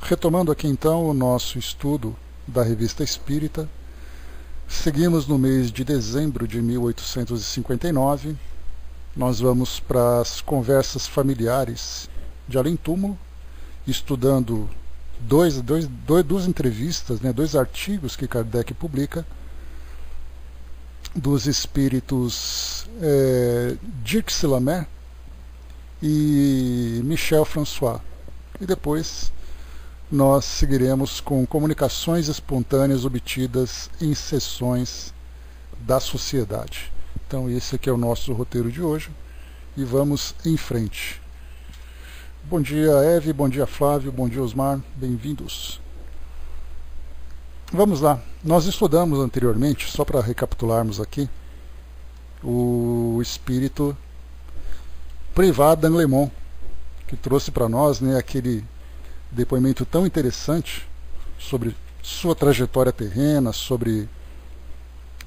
Retomando aqui então o nosso estudo da Revista Espírita, seguimos no mês de dezembro de 1859, nós vamos para as conversas familiares de além-túmulo, estudando duas entrevistas, dois artigos que Kardec publica, dos espíritos Dierks Lemaire e Michel François. E depois nós seguiremos com comunicações espontâneas obtidas em sessões da sociedade. Então esse aqui é o nosso roteiro de hoje e vamos em frente. Bom dia, Eve, bom dia, Flávio, bom dia, Osmar, bem-vindos. Vamos lá, nós estudamos anteriormente, só para recapitularmos aqui, o espírito Privat d'Anglemont, que trouxe para nós aquele depoimento tão interessante sobre sua trajetória terrena, sobre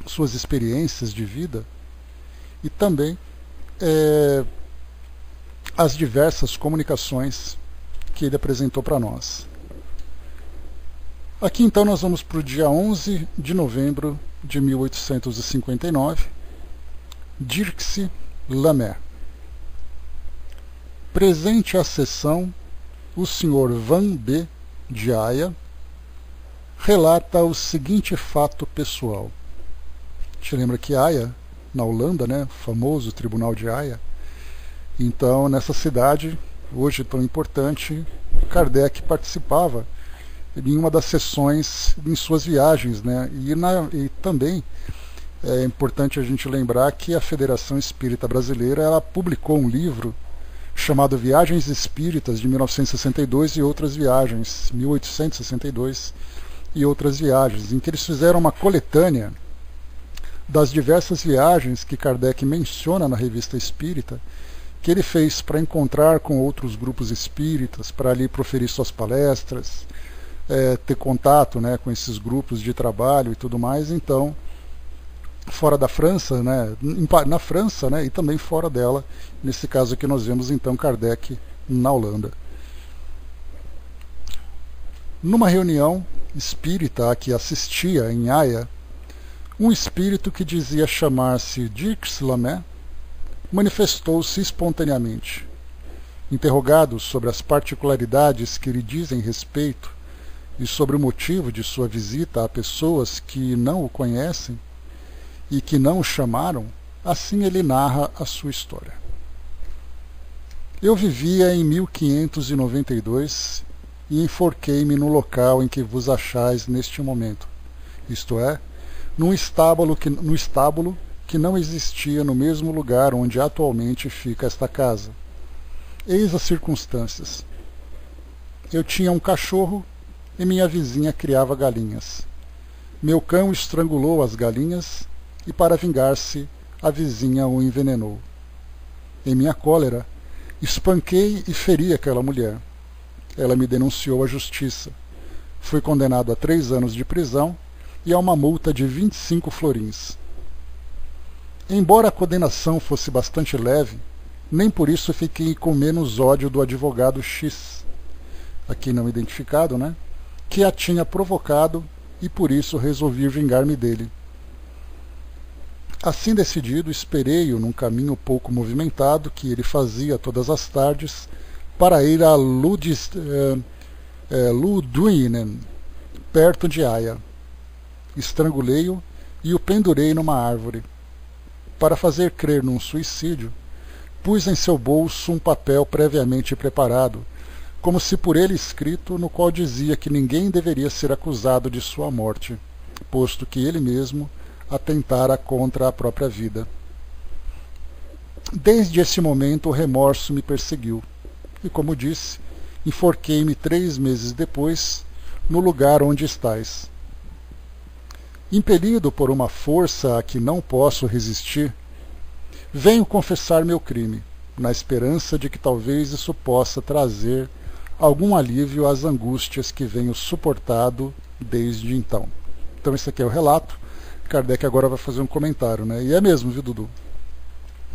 suas experiências de vida e também as diversas comunicações que ele apresentou para nós. Aqui então nós vamos para o dia 11 de novembro de 1859, Dierks Lemaire. Presente à sessão, o Sr. Van B. de Aya relata o seguinte fato pessoal. A gente lembra que Aya, na Holanda, famoso Tribunal de Aya, então nessa cidade, hoje tão importante, Kardec participava em uma das sessões em suas viagens, e também é importante a gente lembrar que a Federação Espírita Brasileira ela publicou um livro chamado Viagens Espíritas de 1962 e outras viagens, 1862 e outras viagens, em que eles fizeram uma coletânea das diversas viagens que Kardec menciona na Revista Espírita, que ele fez para encontrar com outros grupos espíritas, para ali proferir suas palestras, ter contato com esses grupos de trabalho e tudo mais. Então, fora da França, na França, e também fora dela, nesse caso aqui nós vemos então Kardec na Holanda. Numa reunião espírita a que assistia em Haia, um espírito que dizia chamar-se Dierks Lemaire manifestou-se espontaneamente. Interrogado sobre as particularidades que lhe dizem respeito e sobre o motivo de sua visita a pessoas que não o conhecem e que não o chamaram, assim ele narra a sua história. Eu vivia em 1592 e enforquei-me no local em que vos achais neste momento, isto é, no estábulo que não existia no mesmo lugar onde atualmente fica esta casa. Eis as circunstâncias. Eu tinha um cachorro e minha vizinha criava galinhas. Meu cão estrangulou as galinhas e, para vingar-se, a vizinha o envenenou. Em minha cólera, espanquei e feri aquela mulher. Ela me denunciou à justiça. Fui condenado a 3 anos de prisão e a uma multa de 25 florins. Embora a condenação fosse bastante leve, nem por isso fiquei com menos ódio do advogado X, aqui não identificado, que a tinha provocado e por isso resolvi vingar-me dele. Assim decidido, esperei-o num caminho pouco movimentado que ele fazia todas as tardes para ir a Ludwinen, perto de Haia. Estrangulei-o e o pendurei numa árvore. Para fazer crer num suicídio, pus em seu bolso um papel previamente preparado, como se por ele escrito, no qual dizia que ninguém deveria ser acusado de sua morte, posto que ele mesmo atentara contra a própria vida. Desde esse momento o remorso me perseguiu, e como disse, enforquei-me 3 meses depois, no lugar onde estais. Impelido por uma força a que não posso resistir, venho confessar meu crime, na esperança de que talvez isso possa trazer algum alívio às angústias que venho suportado desde então. Então esse aqui é o relato. Kardec agora vai fazer um comentário, E é mesmo, viu, Dudu?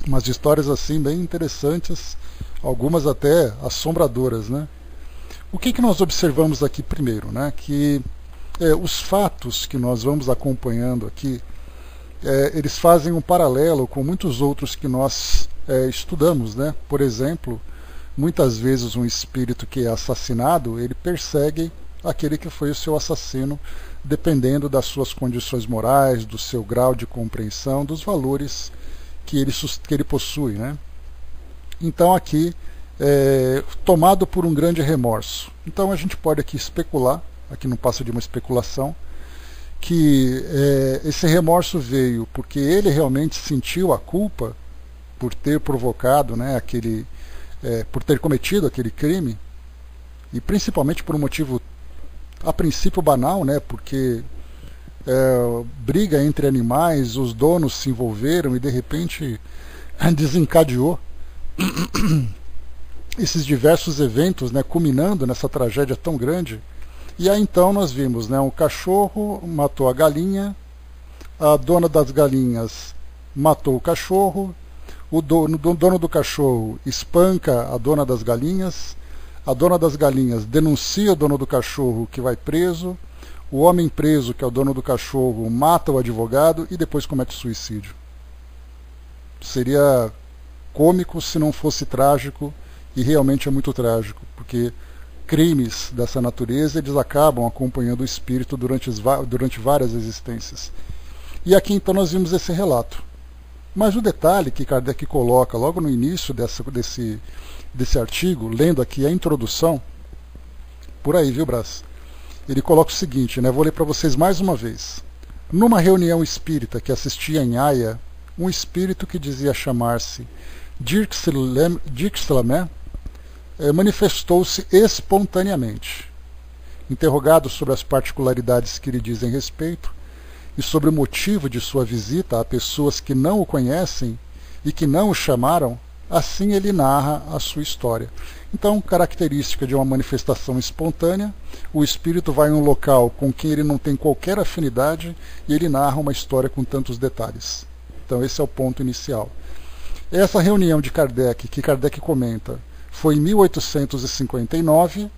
Umas histórias assim bem interessantes, algumas até assombradoras, O que nós observamos aqui primeiro, né? Que os fatos que nós vamos acompanhando aqui, eles fazem um paralelo com muitos outros que nós estudamos, né? Por exemplo, muitas vezes um espírito que é assassinado, ele persegue aquele que foi o seu assassino, dependendo das suas condições morais, do seu grau de compreensão, dos valores que ele possui, né? Então aqui, tomado por um grande remorso. Então a gente pode aqui especular, aqui não passa de uma especulação, que esse remorso veio porque ele realmente sentiu a culpa por ter provocado, né, por ter cometido aquele crime, e principalmente por um motivo a princípio banal, né, porque briga entre animais, os donos se envolveram e de repente desencadeou esses diversos eventos, né, culminando nessa tragédia tão grande. E aí então nós vimos, né, um cachorro matou a galinha, a dona das galinhas matou o cachorro, o dono do cachorro espanca a dona das galinhas, a dona das galinhas denuncia o dono do cachorro, que vai preso, o homem preso, que é o dono do cachorro, mata o advogado e depois comete suicídio. Seria cômico se não fosse trágico, e realmente é muito trágico, porque crimes dessa natureza eles acabam acompanhando o espírito durante várias existências. E aqui então nós vimos esse relato. Mas o detalhe que Kardec coloca logo no início desse artigo, lendo aqui a introdução, por aí, viu, Brás? Ele coloca o seguinte, né? Vou ler para vocês mais uma vez. Numa reunião espírita que assistia em Haia, um espírito que dizia chamar-se Dirkselamé manifestou-se espontaneamente. Interrogado sobre as particularidades que lhe dizem respeito e sobre o motivo de sua visita a pessoas que não o conhecem e que não o chamaram, assim ele narra a sua história. Então, característica de uma manifestação espontânea, o espírito vai em um local com quem ele não tem qualquer afinidade e ele narra uma história com tantos detalhes. Então esse é o ponto inicial. Essa reunião de Kardec, que Kardec comenta, foi em 1859,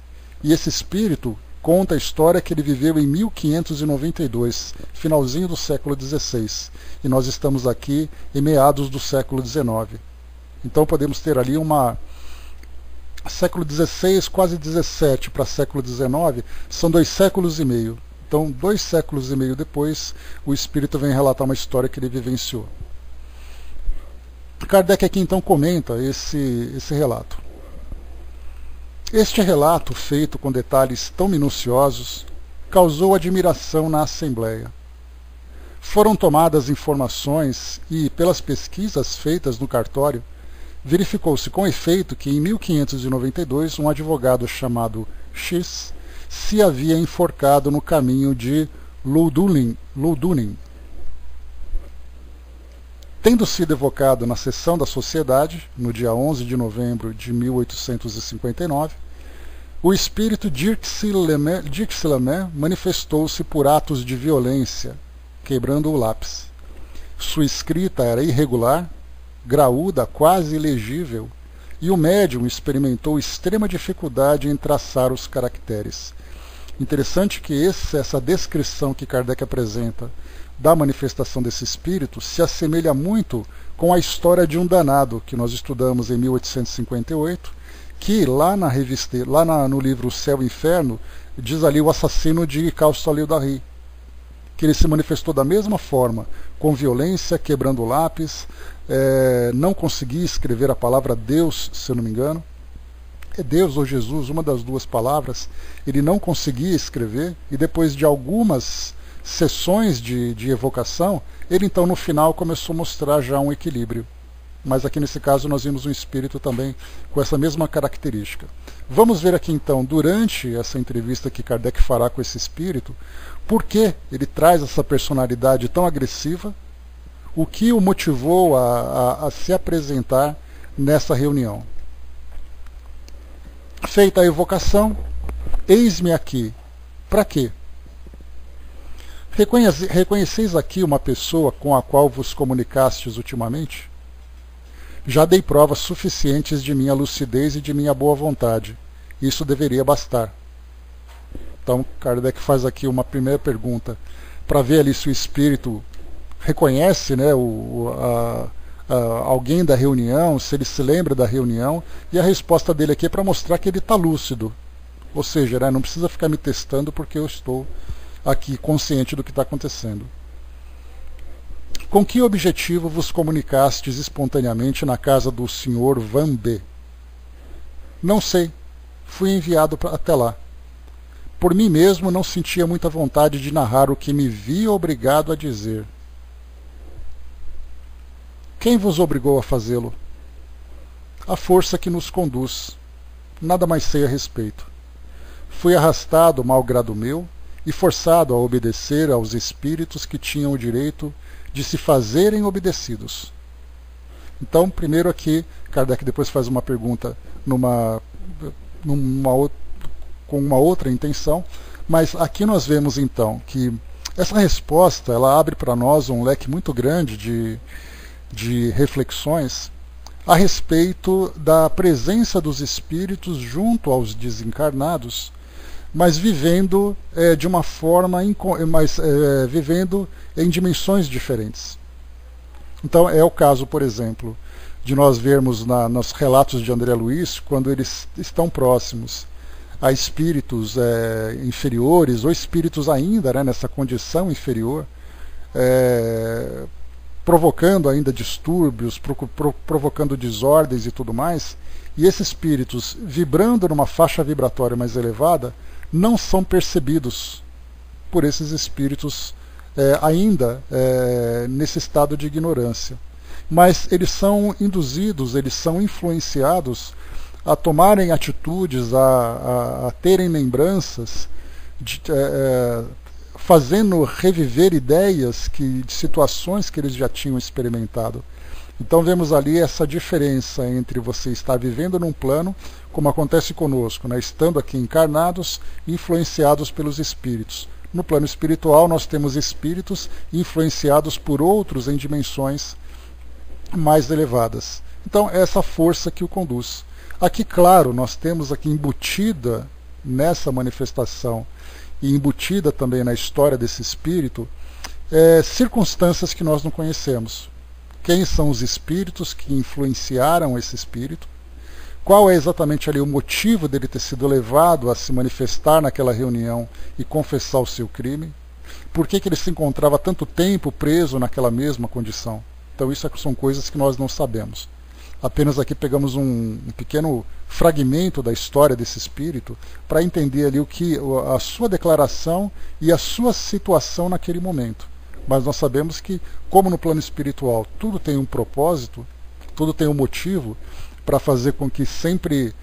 e esse espírito conta a história que ele viveu em 1592, finalzinho do século XVI, e nós estamos aqui em meados do século XIX. Então podemos ter ali século XVI, quase XVII para século XIX, são 2 séculos e meio. Então, 2 séculos e meio depois, o espírito vem relatar uma história que ele vivenciou. Kardec aqui então comenta esse relato. Este relato, feito com detalhes tão minuciosos, causou admiração na Assembleia. Foram tomadas informações e, pelas pesquisas feitas no cartório, verificou-se com efeito que em 1592 um advogado chamado X se havia enforcado no caminho de Loudunin. Tendo sido evocado na sessão da Sociedade, no dia 11 de novembro de 1859, o espírito Dirkselamé manifestou-se por atos de violência, quebrando o lápis. Sua escrita era irregular, graúda, quase ilegível, e o médium experimentou extrema dificuldade em traçar os caracteres. Interessante que essa descrição que Kardec apresenta da manifestação desse espírito se assemelha muito com a história de um danado que nós estudamos em 1858, que lá no livro Céu e Inferno diz ali o assassino de Caustolio-Darry, que ele se manifestou da mesma forma, com violência, quebrando o lápis, não conseguia escrever a palavra Deus, se eu não me engano. É Deus ou Jesus, uma das duas palavras, ele não conseguia escrever, e depois de algumas sessões de evocação, ele então no final começou a mostrar já um equilíbrio. Mas aqui nesse caso nós vimos um espírito também com essa mesma característica. Vamos ver aqui então, durante essa entrevista que Kardec fará com esse espírito, por que ele traz essa personalidade tão agressiva, o que o motivou a se apresentar nessa reunião. Feita a evocação, eis-me aqui. Para quê? Reconheceis aqui uma pessoa com a qual vos comunicastes ultimamente? Já dei provas suficientes de minha lucidez e de minha boa vontade, Isso deveria bastar. Então Kardec faz aqui uma primeira pergunta para ver ali se o espírito reconhece, né, alguém da reunião, se ele se lembra da reunião, e a resposta dele aqui é para mostrar que ele está lúcido. Ou seja, né, não precisa ficar me testando porque eu estou aqui consciente do que está acontecendo. Com que objetivo vos comunicastes espontaneamente na casa do Sr. Van B? Não sei. Fui enviado até lá. Por mim mesmo não sentia muita vontade de narrar o que me vi obrigado a dizer. Quem vos obrigou a fazê-lo? A força que nos conduz. Nada mais sei a respeito. Fui arrastado, malgrado meu, e forçado a obedecer aos espíritos que tinham o direito de se fazerem obedecidos. Então, primeiro aqui, Kardec depois faz uma pergunta com uma outra intenção, mas aqui nós vemos então que essa resposta ela abre para nós um leque muito grande de reflexões a respeito da presença dos espíritos junto aos desencarnados, mas vivendo de uma forma, vivendo em dimensões diferentes. Então é o caso, por exemplo, de nós vermos nos relatos de André Luiz, quando eles estão próximos a espíritos inferiores, ou espíritos ainda, né, nessa condição inferior, provocando ainda distúrbios, provocando desordens e tudo mais, e esses espíritos vibrando numa faixa vibratória mais elevada, não são percebidos por esses espíritos ainda nesse estado de ignorância. Mas eles são induzidos, eles são influenciados a tomarem atitudes, a terem lembranças, fazendo reviver ideias de situações que eles já tinham experimentado. Então vemos ali essa diferença entre você estar vivendo num plano, como acontece conosco, né, estando aqui encarnados, influenciados pelos espíritos. No plano espiritual nós temos espíritos influenciados por outros em dimensões mais elevadas. Então é essa força que o conduz. Aqui, claro, nós temos aqui embutida nessa manifestação e embutida também na história desse espírito circunstâncias que nós não conhecemos. Quem são os espíritos que influenciaram esse espírito? Qual é exatamente ali o motivo dele ter sido levado a se manifestar naquela reunião e confessar o seu crime? Por que ele se encontrava tanto tempo preso naquela mesma condição? Então isso são coisas que nós não sabemos. Apenas aqui pegamos um pequeno fragmento da história desse espírito para entender ali a sua declaração e a sua situação naquele momento. Mas nós sabemos que, como no plano espiritual tudo tem um propósito, tudo tem um motivo para fazer com que sempre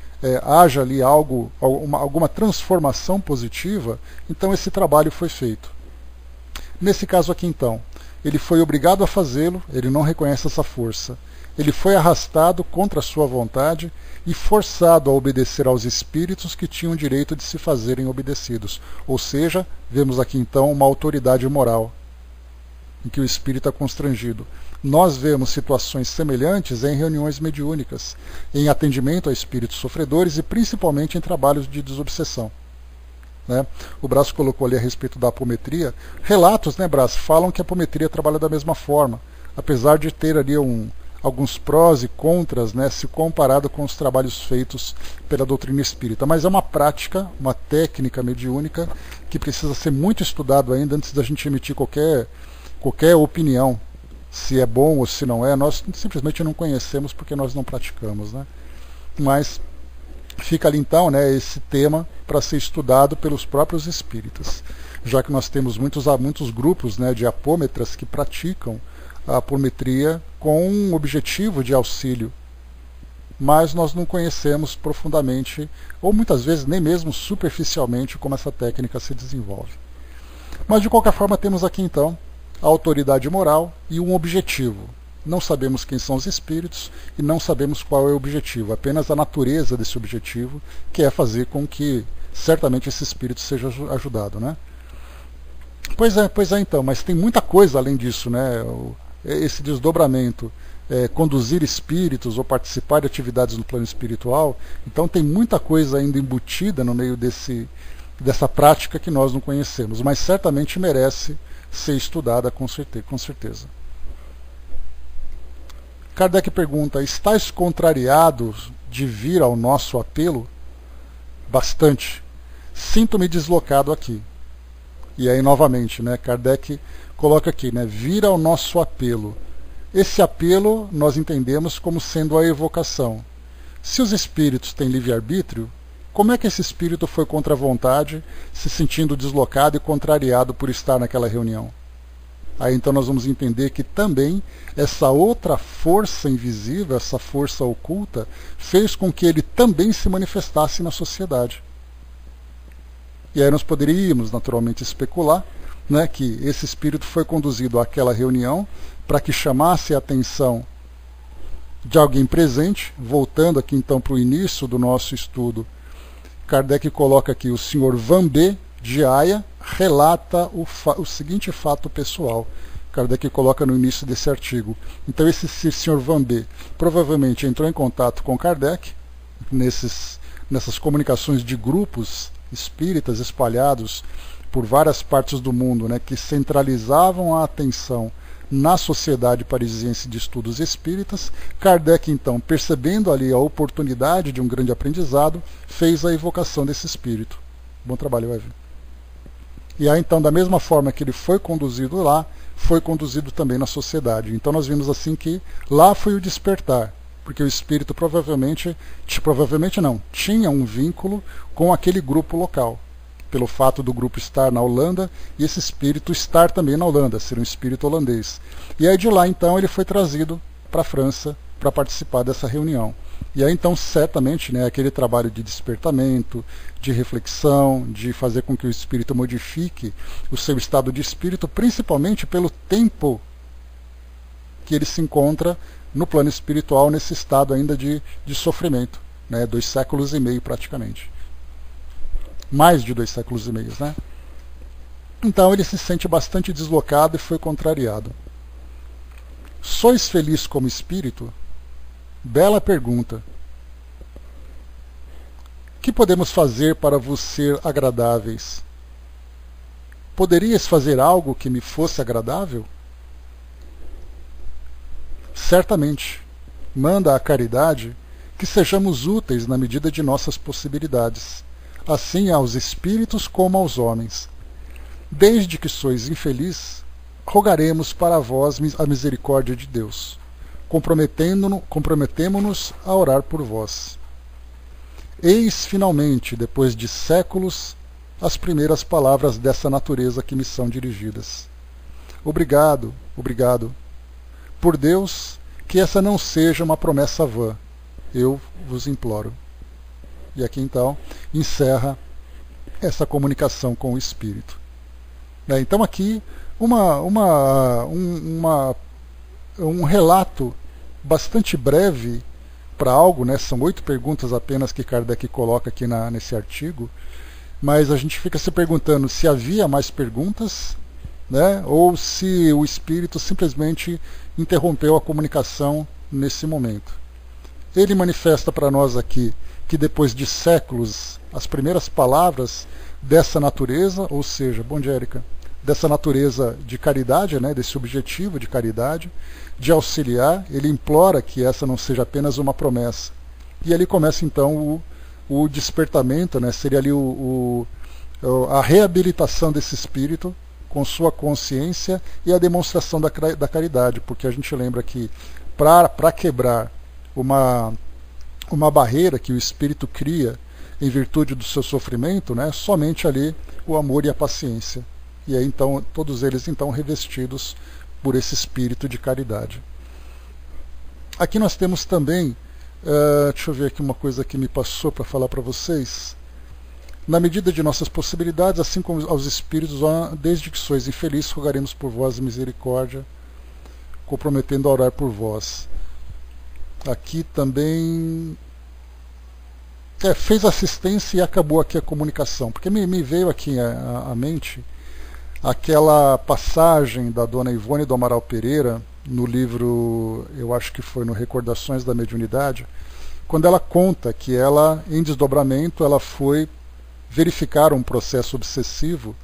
haja ali alguma transformação positiva, então esse trabalho foi feito. Nesse caso aqui então, ele foi obrigado a fazê-lo, ele não reconhece essa força. Ele foi arrastado contra a sua vontade e forçado a obedecer aos espíritos que tinham direito de se fazerem obedecidos. Ou seja, vemos aqui então uma autoridade moral, em que o espírito é constrangido. Nós vemos situações semelhantes em reuniões mediúnicas, em atendimento a espíritos sofredores e principalmente em trabalhos de desobsessão. Né? O Brás colocou ali a respeito da apometria. Relatos, né, Brás, falam que a apometria trabalha da mesma forma, apesar de ter ali alguns prós e contras, né, se comparado com os trabalhos feitos pela doutrina espírita. Mas é uma prática, uma técnica mediúnica que precisa ser muito estudado ainda antes da gente emitir qualquer opinião, se é bom ou se não é. Nós simplesmente não conhecemos porque nós não praticamos, né? Mas fica ali então, né, esse tema para ser estudado pelos próprios espíritas, já que nós temos muitos grupos, né, de apômetras que praticam a apometria com um objetivo de auxílio, mas nós não conhecemos profundamente, ou muitas vezes nem mesmo superficialmente, como essa técnica se desenvolve. Mas de qualquer forma temos aqui então a autoridade moral e um objetivo. Não sabemos quem são os espíritos e não sabemos qual é o objetivo, apenas a natureza desse objetivo, que é fazer com que certamente esse espírito seja ajudado, né? Pois é então, mas tem muita coisa além disso, né? Esse desdobramento conduzir espíritos ou participar de atividades no plano espiritual. Então tem muita coisa ainda embutida no meio dessa prática que nós não conhecemos, mas certamente merece ser estudada com certeza. Kardec pergunta: estáis contrariados de vir ao nosso apelo? Bastante. Sinto-me deslocado aqui. E aí novamente, Kardec coloca aqui, vir ao nosso apelo. Esse apelo nós entendemos como sendo a evocação. Se os espíritos têm livre-arbítrio, como é que esse espírito foi contra a vontade, se sentindo deslocado e contrariado por estar naquela reunião? Aí então nós vamos entender que também essa outra força invisível, essa força oculta, fez com que ele também se manifestasse na sociedade. E aí nós poderíamos naturalmente especular que esse espírito foi conduzido àquela reunião para que chamasse a atenção de alguém presente. Voltando aqui então para o início do nosso estudo, Kardec coloca aqui: o senhor Van B. de Aya relata o seguinte fato pessoal. Kardec coloca no início desse artigo. Então esse senhor Van B. provavelmente entrou em contato com Kardec nessas comunicações de grupos espíritas espalhados por várias partes do mundo, que centralizavam a atenção na Sociedade Parisiense de Estudos Espíritas. Kardec, então, percebendo ali a oportunidade de um grande aprendizado, fez a evocação desse espírito. Bom trabalho, Evan. E aí, então, da mesma forma que ele foi conduzido lá, foi conduzido também na sociedade. Então nós vimos assim que lá foi o despertar, porque o espírito provavelmente não, tinha um vínculo com aquele grupo local, pelo fato do grupo estar na Holanda e esse espírito estar também na Holanda, ser um espírito holandês. E aí de lá então ele foi trazido para a França para participar dessa reunião. E aí então certamente aquele trabalho de despertamento, de reflexão, de fazer com que o espírito modifique o seu estado de espírito, principalmente pelo tempo que ele se encontra no plano espiritual, nesse estado ainda de sofrimento, 2 séculos e meio praticamente. Mais de 2 séculos e meio, Então ele se sente bastante deslocado e foi contrariado. Sois feliz como espírito? Bela pergunta. Que podemos fazer para vos ser agradáveis? Poderias fazer algo que me fosse agradável? Certamente. Manda a caridade que sejamos úteis na medida de nossas possibilidades, assim aos espíritos como aos homens. Desde que sois infeliz, rogaremos para vós a misericórdia de Deus, comprometemo-nos a orar por vós. Eis finalmente, depois de séculos, as primeiras palavras dessa natureza que me são dirigidas. Obrigado, obrigado. Por Deus, que essa não seja uma promessa vã, eu vos imploro. E aqui então encerra essa comunicação com o Espírito. Então aqui um relato bastante breve para algo, são 8 perguntas apenas que Kardec coloca aqui nesse artigo, mas a gente fica se perguntando se havia mais perguntas, ou se o Espírito simplesmente interrompeu a comunicação nesse momento. Ele manifesta para nós aqui que depois de séculos, as primeiras palavras dessa natureza, ou seja, bom dia, Érica, dessa natureza de caridade, desse objetivo de caridade, de auxiliar, ele implora que essa não seja apenas uma promessa. E ali começa então o despertamento, seria ali a reabilitação desse espírito com sua consciência e a demonstração da caridade, porque a gente lembra que para quebrar uma barreira que o espírito cria em virtude do seu sofrimento, somente ali o amor e a paciência. E aí então todos eles então revestidos por esse espírito de caridade. Aqui nós temos também, deixa eu ver aqui uma coisa que me passou para falar para vocês. Na medida de nossas possibilidades, assim como aos espíritos, desde que sois infelizes, rogaremos por vós misericórdia, comprometendo a orar por vós. Aqui também fez assistência e acabou aqui a comunicação, porque me veio aqui à mente aquela passagem da dona Ivone do Amaral Pereira, no livro, eu acho que foi no Recordações da Mediunidade, quando ela conta que ela, em desdobramento, ela foi verificar um processo obsessivo,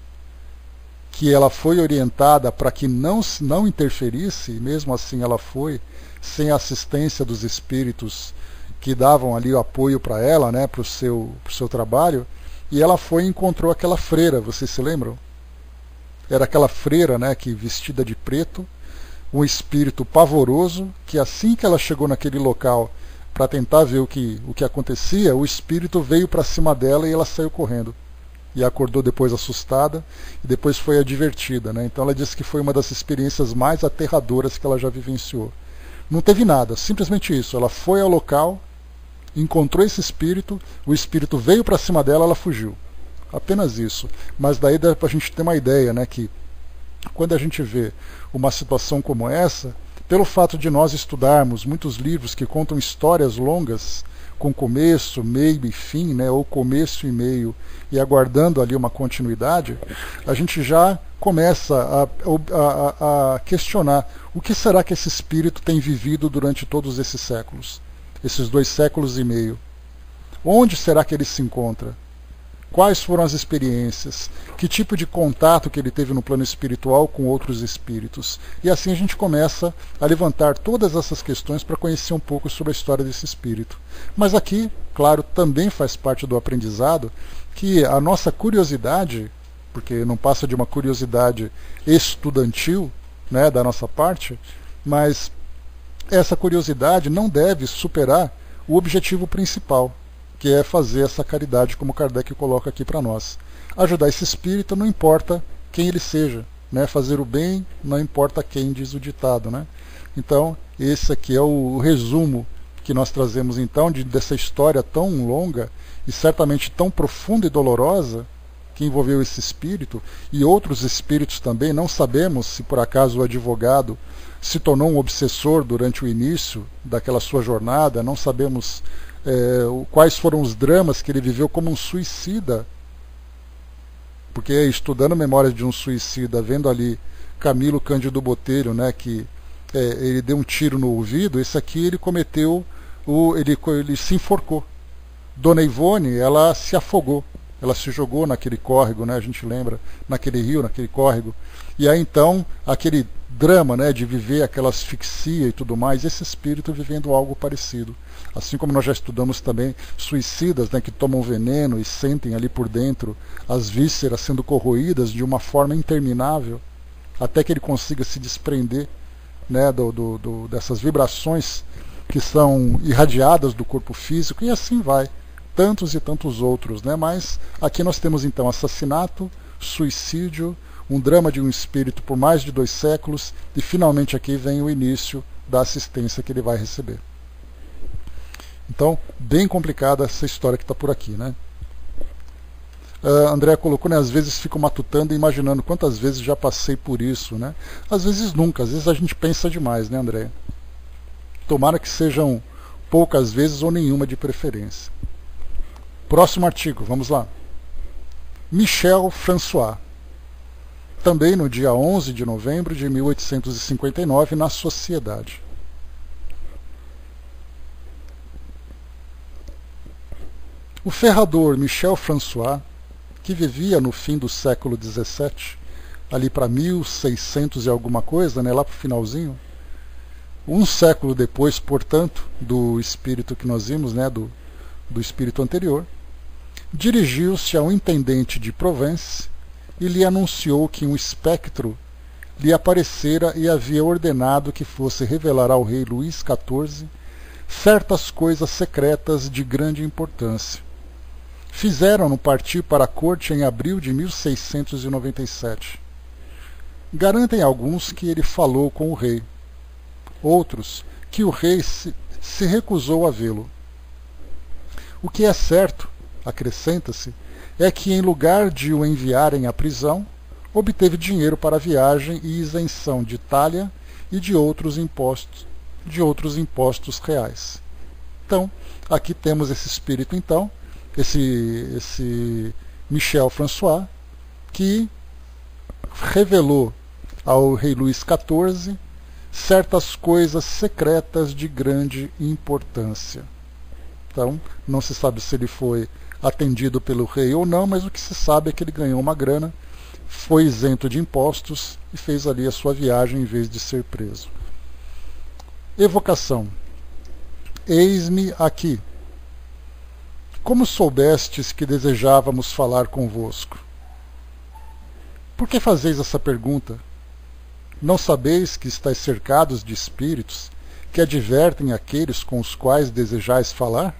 que ela foi orientada para que não interferisse, e mesmo assim ela foi, sem a assistência dos espíritos que davam ali o apoio para ela, né, para o seu trabalho, e ela foi e encontrou aquela freira, vocês se lembram? Era aquela freira, né, que vestida de preto, um espírito pavoroso, que assim que ela chegou naquele local para tentar ver o que acontecia, o espírito veio para cima dela e ela saiu correndo. E acordou depois assustada, e depois foi advertida, né? Então ela disse que foi uma das experiências mais aterradoras que ela já vivenciou. Não teve nada, simplesmente isso. Ela foi ao local, encontrou esse espírito, o espírito veio para cima dela, ela fugiu. Apenas isso. Mas daí dá para a gente ter uma ideia, né, que quando a gente vê uma situação como essa, pelo fato de nós estudarmos muitos livros que contam histórias longas, com começo, meio e fim, né, ou começo e meio, e aguardando ali uma continuidade, a gente já começa a questionar o que será que esse espírito tem vivido durante todos esses séculos, esses 2 séculos e meio. Onde será que ele se encontra? Quais foram as experiências? Que tipo de contato que ele teve no plano espiritual com outros espíritos? E assim a gente começa a levantar todas essas questões para conhecer um pouco sobre a história desse espírito. Mas aqui, claro, também faz parte do aprendizado que a nossa curiosidade, porque não passa de uma curiosidade estudantil, né, da nossa parte, mas essa curiosidade não deve superar o objetivo principal, que é fazer essa caridade, como Kardec coloca aqui para nós. Ajudar esse espírito, não importa quem ele seja, né? Fazer o bem, não importa quem, diz o ditado, né? Então, esse aqui é o resumo que nós trazemos então dessa história tão longa e certamente tão profunda e dolorosa que envolveu esse espírito e outros espíritos também. Não sabemos se por acaso o advogado se tornou um obsessor durante o início daquela sua jornada, não sabemos quais foram os dramas que ele viveu como um suicida, porque estudando Memórias de um Suicida, vendo ali Camilo Cândido Botelho, né, que ele deu um tiro no ouvido, esse aqui ele cometeu, ele se enforcou. Dona Ivone, ela se afogou, ela se jogou naquele córrego, né, a gente lembra, naquele rio, naquele córrego, e aí então aquele drama, né, de viver aquela asfixia e tudo mais, esse espírito vivendo algo parecido. Assim como nós já estudamos também suicidas, né, que tomam veneno e sentem ali por dentro as vísceras sendo corroídas de uma forma interminável, até que ele consiga se desprender, né, dessas vibrações que são irradiadas do corpo físico, e assim vai. Tantos e tantos outros, né? Mas aqui nós temos então assassinato, suicídio, um drama de um espírito por mais de 2 séculos, e finalmente aqui vem o início da assistência que ele vai receber. Então, bem complicada essa história que está por aqui, né? André colocou, né, às vezes fico matutando e imaginando quantas vezes já passei por isso, né? Às vezes nunca, às vezes a gente pensa demais, né, André? Tomara que sejam poucas vezes ou nenhuma de preferência. Próximo artigo, vamos lá. Michel François. Também no dia 11 de novembro de 1859, na Sociedade. O ferrador Michel François, que vivia no fim do século XVII, ali para 1600 e alguma coisa, né, lá para o finalzinho, um século depois, portanto, do espírito que nós vimos, né, do espírito anterior, dirigiu-se ao intendente de Provence e lhe anunciou que um espectro lhe aparecera e havia ordenado que fosse revelar ao rei Luís XIV certas coisas secretas de grande importância. Fizeram-no partir para a corte em abril de 1697. Garantem alguns que ele falou com o rei, outros que o rei se recusou a vê-lo. O que é certo, acrescenta-se, é que em lugar de o enviarem à prisão, obteve dinheiro para a viagem e isenção de talha e de outros impostos reais. Então, aqui temos esse espírito, então, esse Michel François, que revelou ao rei Luís XIV certas coisas secretas de grande importância. Então, não se sabe se ele foi atendido pelo rei ou não, mas o que se sabe é que ele ganhou uma grana, foi isento de impostos e fez ali a sua viagem em vez de ser preso. Evocação. Eis-me aqui. Como soubestes que desejávamos falar convosco? Por que fazeis essa pergunta? Não sabeis que estáis cercados de espíritos que advertem aqueles com os quais desejais falar?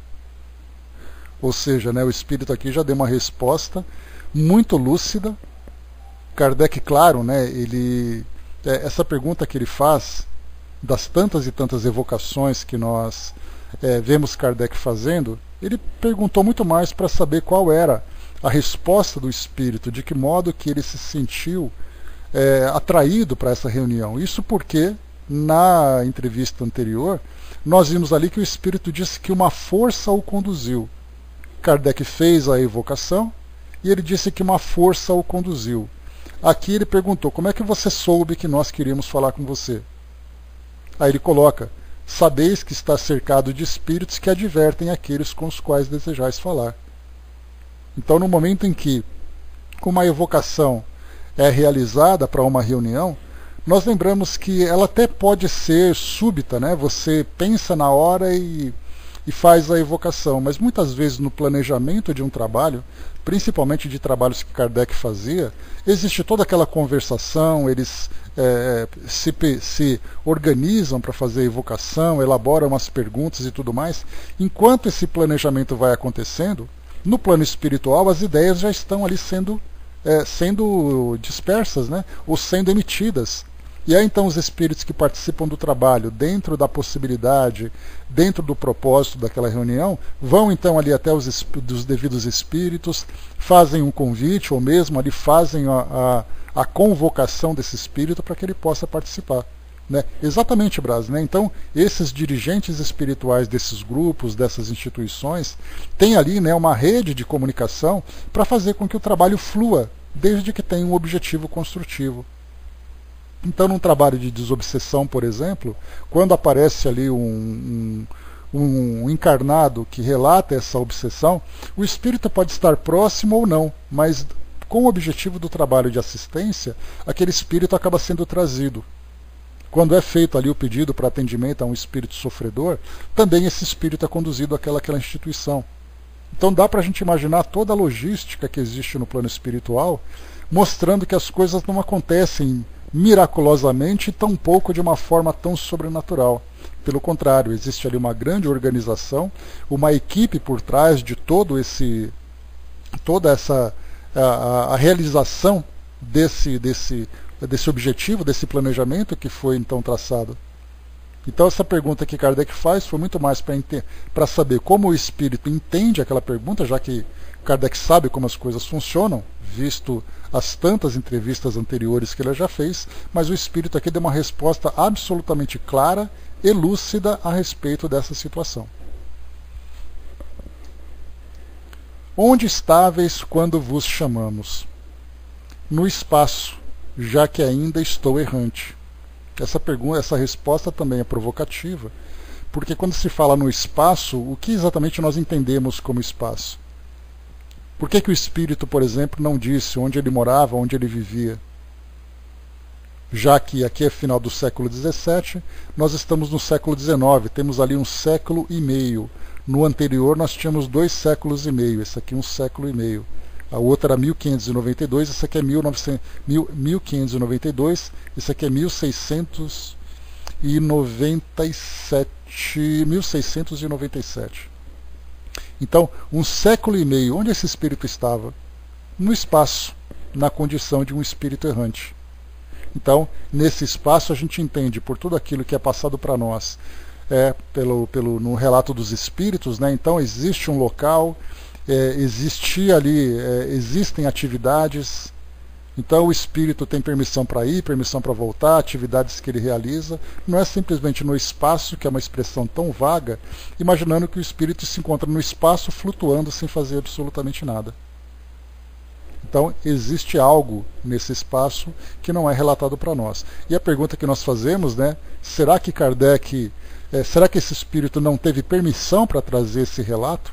Ou seja, o espírito aqui já deu uma resposta muito lúcida. Kardec, claro, essa pergunta que ele faz, das tantas e tantas evocações que nós vemos Kardec fazendo, ele perguntou muito mais para saber qual era a resposta do espírito, de que modo que ele se sentiu atraído para essa reunião. Isso porque, na entrevista anterior, nós vimos ali que o espírito disse que uma força o conduziu. Kardec fez a evocação e ele disse que uma força o conduziu. Aqui ele perguntou, como é que você soube que nós queríamos falar com você? Aí ele coloca, sabeis que está cercado de espíritos que advertem aqueles com os quais desejais falar. Então, no momento em que uma evocação é realizada para uma reunião, nós lembramos que ela até pode ser súbita, Você pensa na hora e faz a evocação, mas muitas vezes no planejamento de um trabalho, principalmente de trabalhos que Kardec fazia, existe toda aquela conversação, eles se organizam para fazer a evocação, elaboram umas perguntas e tudo mais. Enquanto esse planejamento vai acontecendo, no plano espiritual as ideias já estão ali sendo dispersas, ou sendo emitidas. E aí então os espíritos que participam do trabalho, dentro da possibilidade, dentro do propósito daquela reunião, vão então ali até dos devidos espíritos, fazem um convite, ou mesmo ali fazem a convocação desse espírito para que ele possa participar. Exatamente, Braz. Então, esses dirigentes espirituais desses grupos, dessas instituições, têm ali uma rede de comunicação para fazer com que o trabalho flua, desde que tenha um objetivo construtivo. Então, num trabalho de desobsessão, por exemplo, quando aparece ali um encarnado que relata essa obsessão, o espírito pode estar próximo ou não, mas com o objetivo do trabalho de assistência, aquele espírito acaba sendo trazido. Quando é feito ali o pedido para atendimento a um espírito sofredor, também esse espírito é conduzido àquela instituição. Então dá para a gente imaginar toda a logística que existe no plano espiritual, mostrando que as coisas não acontecem miraculosamente e tampouco de uma forma tão sobrenatural. Pelo contrário, existe ali uma grande organização, uma equipe por trás de toda essa a realização desse objetivo, desse planejamento que foi então traçado. Então essa pergunta que Kardec faz foi muito mais para saber como o espírito entende aquela pergunta, já que Kardec sabe como as coisas funcionam, visto as tantas entrevistas anteriores que ele já fez, mas o espírito aqui deu uma resposta absolutamente clara e lúcida a respeito dessa situação. Onde estáveis quando vos chamamos? No espaço, já que ainda estou errante. Essa resposta também é provocativa, porque quando se fala no espaço, o que exatamente nós entendemos como espaço? Por que o espírito, por exemplo, não disse onde ele morava, onde ele vivia? Já que aqui é final do século XVII, nós estamos no século XIX, temos ali 1,5 séculos. No anterior nós tínhamos 2,5 séculos, esse aqui 1,5 séculos. A outra era 1592, esse aqui é 1592, esse aqui é 1697. Então, 1,5 séculos, onde esse espírito estava? No espaço, na condição de um espírito errante. Então, nesse espaço a gente entende por tudo aquilo que é passado para nós, no relato dos espíritos, então existe um local, existem atividades, então o espírito tem permissão para ir, permissão para voltar, atividades que ele realiza, não é simplesmente no espaço, que é uma expressão tão vaga, imaginando que o espírito se encontra no espaço flutuando sem fazer absolutamente nada. Então existe algo nesse espaço que não é relatado para nós. E a pergunta que nós fazemos, né, será que Kardec, será que esse espírito não teve permissão para trazer esse relato?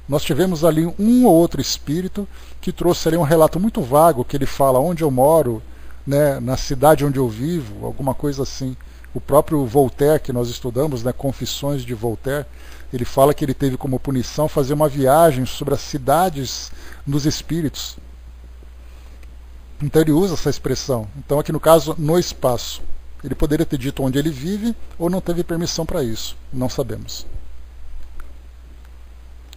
Nós tivemos ali um ou outro espírito que trouxe ali um relato muito vago, que ele fala onde eu moro, né, na cidade onde eu vivo, alguma coisa assim. O próprio Voltaire, que nós estudamos, né, Confissões de Voltaire, ele fala que ele teve como punição fazer uma viagem sobre as cidades dos espíritos. Então ele usa essa expressão. Então aqui no caso, no espaço. Ele poderia ter dito onde ele vive ou não teve permissão para isso. Não sabemos.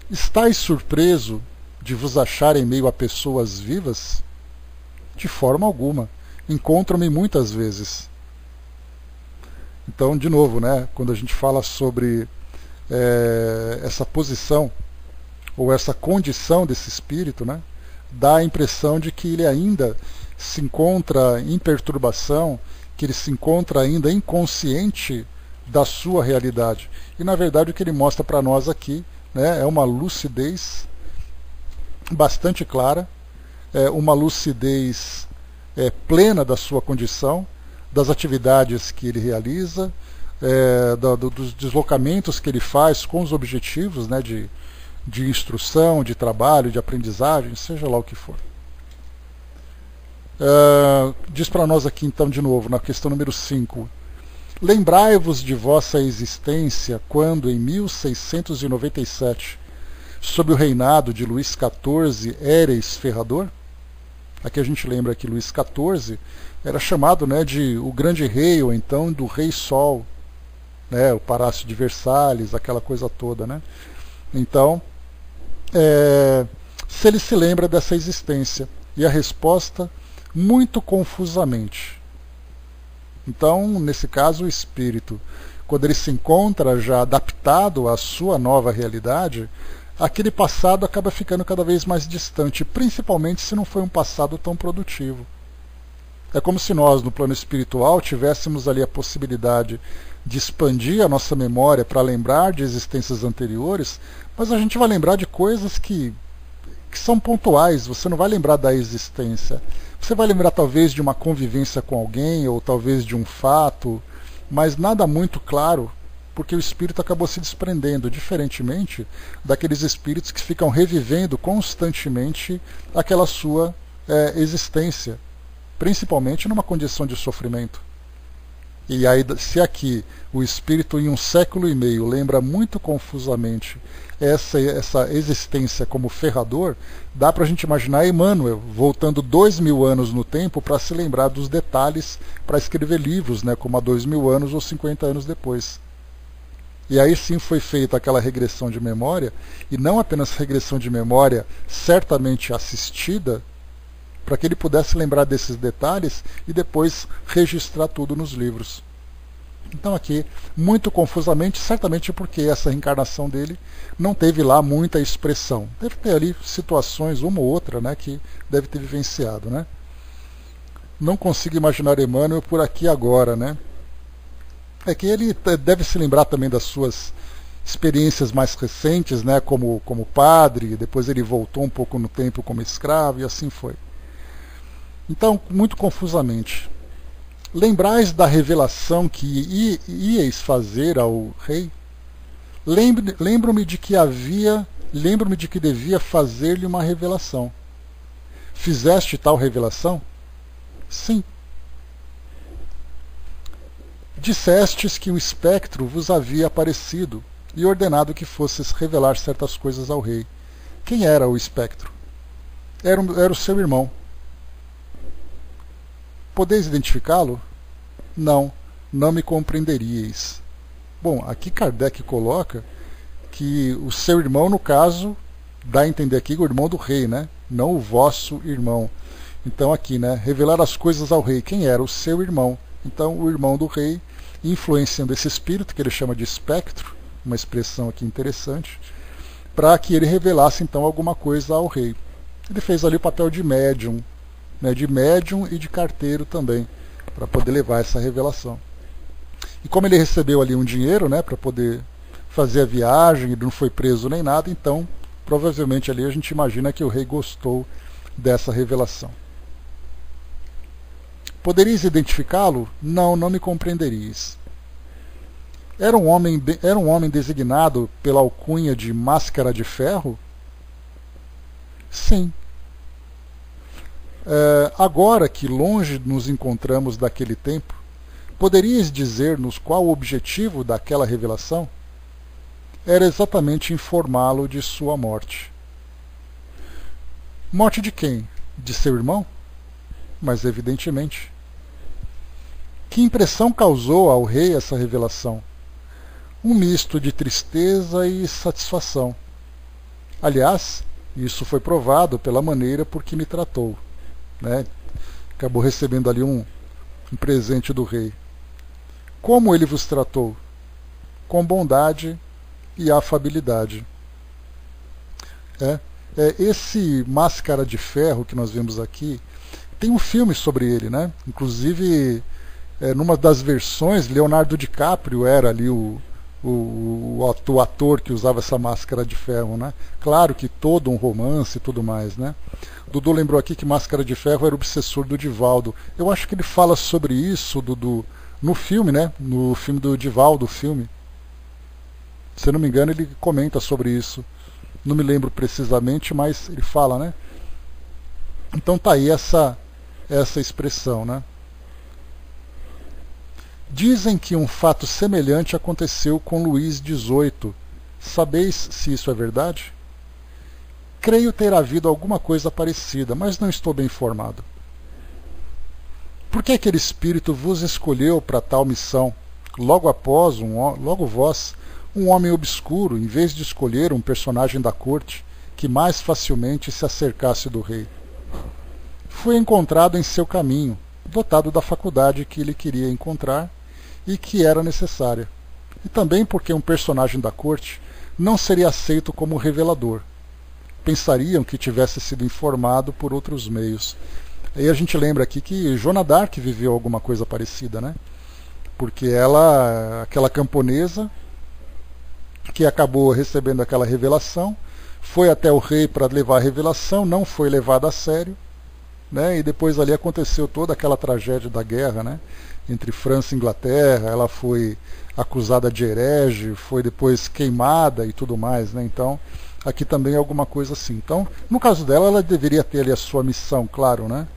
Estais surpreso de vos achar em meio a pessoas vivas? De forma alguma. Encontro-me muitas vezes. Então, de novo, né, quando a gente fala sobre essa posição ou essa condição desse espírito, né, dá a impressão de que ele ainda se encontra em perturbação, que ele se encontra ainda inconsciente da sua realidade. E, na verdade, o que ele mostra para nós aqui, né, é uma lucidez bastante clara, uma lucidez plena da sua condição, das atividades que ele realiza, dos deslocamentos que ele faz com os objetivos, né, de instrução, de trabalho, de aprendizagem, seja lá o que for. Diz para nós aqui então de novo, na questão número 5. Lembrai-vos de vossa existência quando, em 1697, sob o reinado de Luís XIV, éreis ferrador? Aqui a gente lembra que Luís XIV era chamado, né, de o grande rei, ou então do rei Sol, né, o Palácio de Versalhes, aquela coisa toda, né? Então, se ele se lembra dessa existência, e a resposta, muito confusamente. Então, nesse caso, o espírito, quando ele se encontra já adaptado à sua nova realidade, aquele passado acaba ficando cada vez mais distante, principalmente se não foi um passado tão produtivo. É como se nós, no plano espiritual, tivéssemos ali a possibilidade de expandir a nossa memória para lembrar de existências anteriores, mas a gente vai lembrar de coisas que são pontuais, você não vai lembrar da existência. Você vai lembrar talvez de uma convivência com alguém, ou talvez de um fato, mas nada muito claro, porque o espírito acabou se desprendendo, diferentemente daqueles espíritos que ficam revivendo constantemente aquela sua existência, principalmente numa condição de sofrimento. E aí, se aqui o espírito em 1,5 século lembra muito confusamente essa existência como ferrador, dá para a gente imaginar Emmanuel voltando 2000 anos no tempo para se lembrar dos detalhes para escrever livros, né, como há 2000 anos ou 50 anos depois. E aí sim foi feita aquela regressão de memória, e não apenas regressão de memória certamente assistida, para que ele pudesse lembrar desses detalhes e depois registrar tudo nos livros. Então aqui, muito confusamente, certamente porque essa reencarnação dele não teve lá muita expressão. Deve ter ali situações, uma ou outra, né, que deve ter vivenciado, né? Não consigo imaginar Emmanuel por aqui agora, né? É que ele deve se lembrar também das suas experiências mais recentes, né, como padre, depois ele voltou um pouco no tempo como escravo e assim foi. Então, muito confusamente. Lembrais da revelação que íeis fazer ao rei? Lembro-me de que devia fazer-lhe uma revelação. Fizeste tal revelação? Sim. Dissestes que o espectro vos havia aparecido e ordenado que fosses revelar certas coisas ao rei. Quem era o espectro? Era o seu irmão. Podeis identificá-lo? Não, não me compreenderíeis. Bom, aqui Kardec coloca que o seu irmão, no caso, dá a entender aqui o irmão do rei, né? Não o vosso irmão. Então aqui, né? Revelar as coisas ao rei. Quem era? O seu irmão. Então o irmão do rei, influenciando esse espírito, que ele chama de espectro, uma expressão aqui interessante, para que ele revelasse então alguma coisa ao rei. Ele fez ali o papel de médium, né, de médium e de carteiro também, para poder levar essa revelação. E como ele recebeu ali um dinheiro, né, para poder fazer a viagem, ele não foi preso nem nada, então provavelmente ali a gente imagina que o rei gostou dessa revelação. Poderíeis identificá-lo? Não, não me compreenderíeis. Era um homem designado pela alcunha de Máscara de Ferro? Sim. Agora que longe nos encontramos daquele tempo, poderíeis dizer-nos qual o objetivo daquela revelação? Era exatamente informá-lo de sua morte. Morte de quem? De seu irmão? Mas evidentemente. Que impressão causou ao rei essa revelação? Um misto de tristeza e satisfação. Aliás, isso foi provado pela maneira por que me tratou, né? Acabou recebendo ali um presente do rei. Como ele vos tratou? Com bondade e afabilidade. Esse Máscara de Ferro que nós vemos aqui, tem um filme sobre ele, né? Inclusive, numa das versões, Leonardo DiCaprio era ali o ator que usava essa máscara de ferro, né? Claro que todo um romance e tudo mais, né? Dudu lembrou aqui que Máscara de Ferro era o obsessor do Divaldo. Eu acho que ele fala sobre isso, Dudu, no filme, né? No filme do Divaldo, o filme. Se eu não me engano, ele comenta sobre isso. Não me lembro precisamente, mas ele fala, né? Então tá aí essa expressão, né? Dizem que um fato semelhante aconteceu com Luís XVIII. Sabeis se isso é verdade? Creio ter havido alguma coisa parecida, mas não estou bem informado. Por que aquele espírito vos escolheu para tal missão? Logo vós, um homem obscuro, em vez de escolher um personagem da corte que mais facilmente se acercasse do rei. Fui encontrado em seu caminho, dotado da faculdade que ele queria encontrar e que era necessária. E também porque um personagem da corte não seria aceito como revelador. Pensariam que tivesse sido informado por outros meios. Aí a gente lembra aqui que Joana d'Arc viveu alguma coisa parecida, né? Porque ela, aquela camponesa que acabou recebendo aquela revelação, foi até o rei para levar a revelação, não foi levada a sério, né? E depois ali aconteceu toda aquela tragédia da guerra, né? Entre França e Inglaterra. Ela foi acusada de herege, foi depois queimada e tudo mais, né? Então, aqui também é alguma coisa assim. Então, no caso dela, ela deveria ter ali a sua missão, claro, né?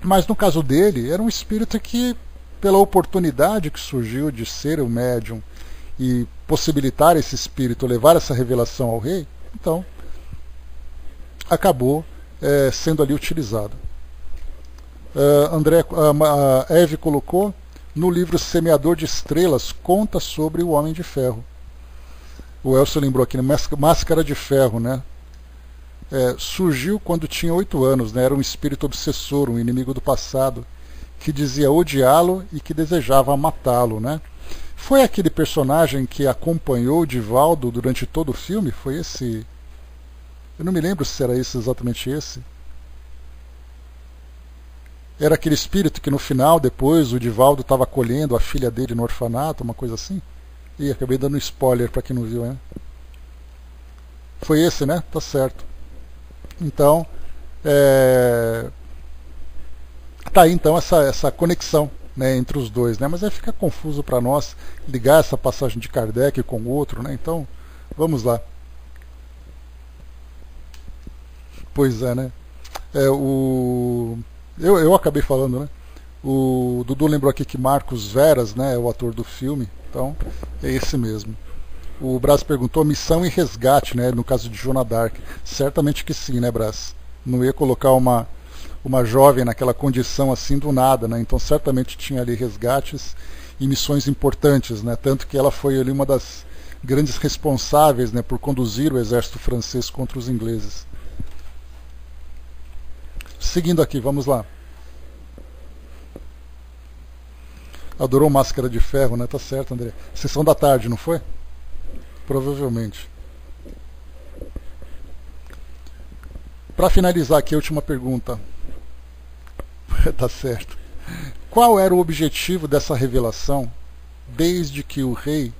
Mas no caso dele, era um espírito que, pela oportunidade que surgiu de ser o médium e possibilitar esse espírito levar essa revelação ao rei, então acabou sendo ali utilizado. Eve colocou no livro Semeador de Estrelas, conta sobre o Homem de Ferro. O Elcio lembrou aqui, né? Máscara de Ferro, né? Surgiu quando tinha 8 anos, né? Era um espírito obsessor, um inimigo do passado, que dizia odiá-lo e que desejava matá-lo, né? Foi aquele personagem que acompanhou Divaldo durante todo o filme? Foi esse? Eu não me lembro se era exatamente esse. Era aquele espírito que no final, depois, o Divaldo estava acolhendo a filha dele no orfanato, uma coisa assim? Ih, acabei dando spoiler para quem não viu, né? Foi esse, né? Tá certo. Então, tá aí então essa conexão, né, entre os dois, né? Mas aí fica confuso para nós ligar essa passagem de Kardec com o outro, né? Então, vamos lá. Pois é, né? Eu acabei falando, né? O Dudu lembrou aqui que Marcos Veras, né, é o ator do filme, então é esse mesmo. O Brás perguntou missão e resgate, né, no caso de Joana d'Arc. Certamente que sim, né, Brás? Não ia colocar uma jovem naquela condição assim do nada, né? Então certamente tinha ali resgates e missões importantes, né? Tanto que ela foi ali uma das grandes responsáveis, né, por conduzir o exército francês contra os ingleses. Seguindo aqui, vamos lá. Adorou Máscara de Ferro, né? Tá certo, André. Sessão da tarde, não foi? Provavelmente. Para finalizar aqui, a última pergunta. Tá certo. Qual era o objetivo dessa revelação, desde que o rei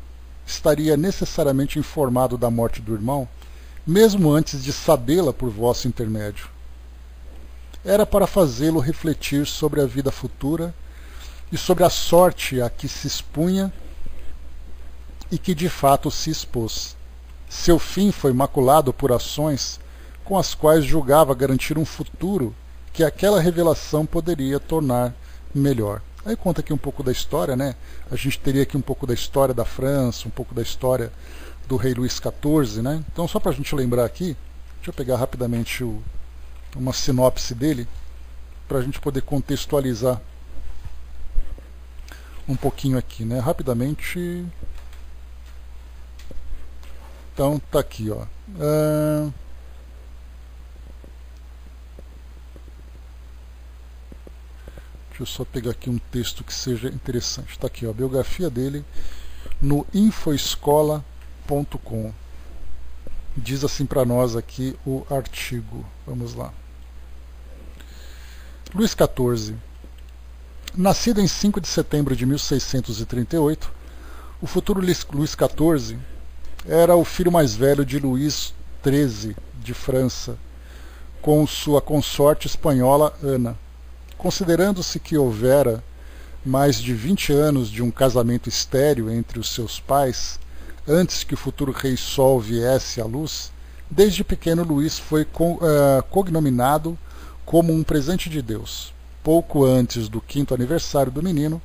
estaria necessariamente informado da morte do irmão, mesmo antes de sabê-la por vosso intermédio? era para fazê-lo refletir sobre a vida futura e sobre a sorte a que se expunha e que de fato se expôs. Seu fim foi maculado por ações com as quais julgava garantir um futuro que aquela revelação poderia tornar melhor. Aí conta aqui um pouco da história, né? A gente teria aqui um pouco da história da França, um pouco da história do rei Luís XIV, né? Então, só para a gente lembrar aqui, deixa eu pegar rapidamente uma sinopse dele, para a gente poder contextualizar um pouquinho aqui, né? Rapidamente. Então, tá aqui, ó. Deixa eu só pegar aqui um texto que seja interessante. Está aqui, ó, a biografia dele no infoescola.com. Diz assim para nós aqui o artigo. Vamos lá. Luís XIV. Nascido em 5 de setembro de 1638, o futuro Luís XIV era o filho mais velho de Luís XIII de França, com sua consorte espanhola Ana. Considerando-se que houvera mais de 20 anos de um casamento estéril entre os seus pais, antes que o futuro rei Sol viesse à luz, desde pequeno Luís foi cognominado como um presente de Deus. Pouco antes do 5º aniversário do menino,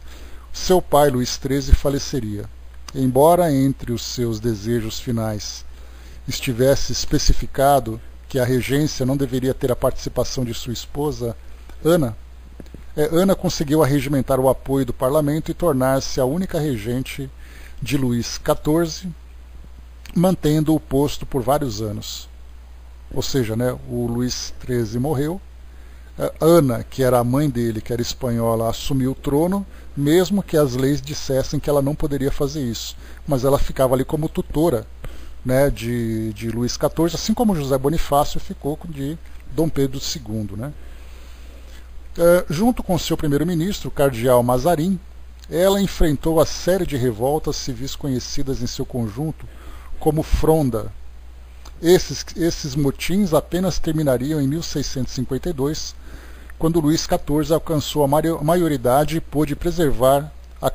seu pai, Luís XIII, faleceria. Embora entre os seus desejos finais estivesse especificado que a regência não deveria ter a participação de sua esposa, Ana conseguiu arregimentar o apoio do parlamento e tornar-se a única regente de Luís XIV, mantendo o posto por vários anos. Ou seja, né, o Luís XIII morreu, Ana, que era a mãe dele, que era espanhola, assumiu o trono, mesmo que as leis dissessem que ela não poderia fazer isso. Mas ela ficava ali como tutora, né, de Luís XIV, assim como José Bonifácio ficou de Dom Pedro II, né? Junto com seu primeiro-ministro, o cardeal Mazarin, ela enfrentou a série de revoltas civis conhecidas em seu conjunto como Fronda. Esses motins apenas terminariam em 1652, quando Luís XIV alcançou a maioridade e pôde preservar a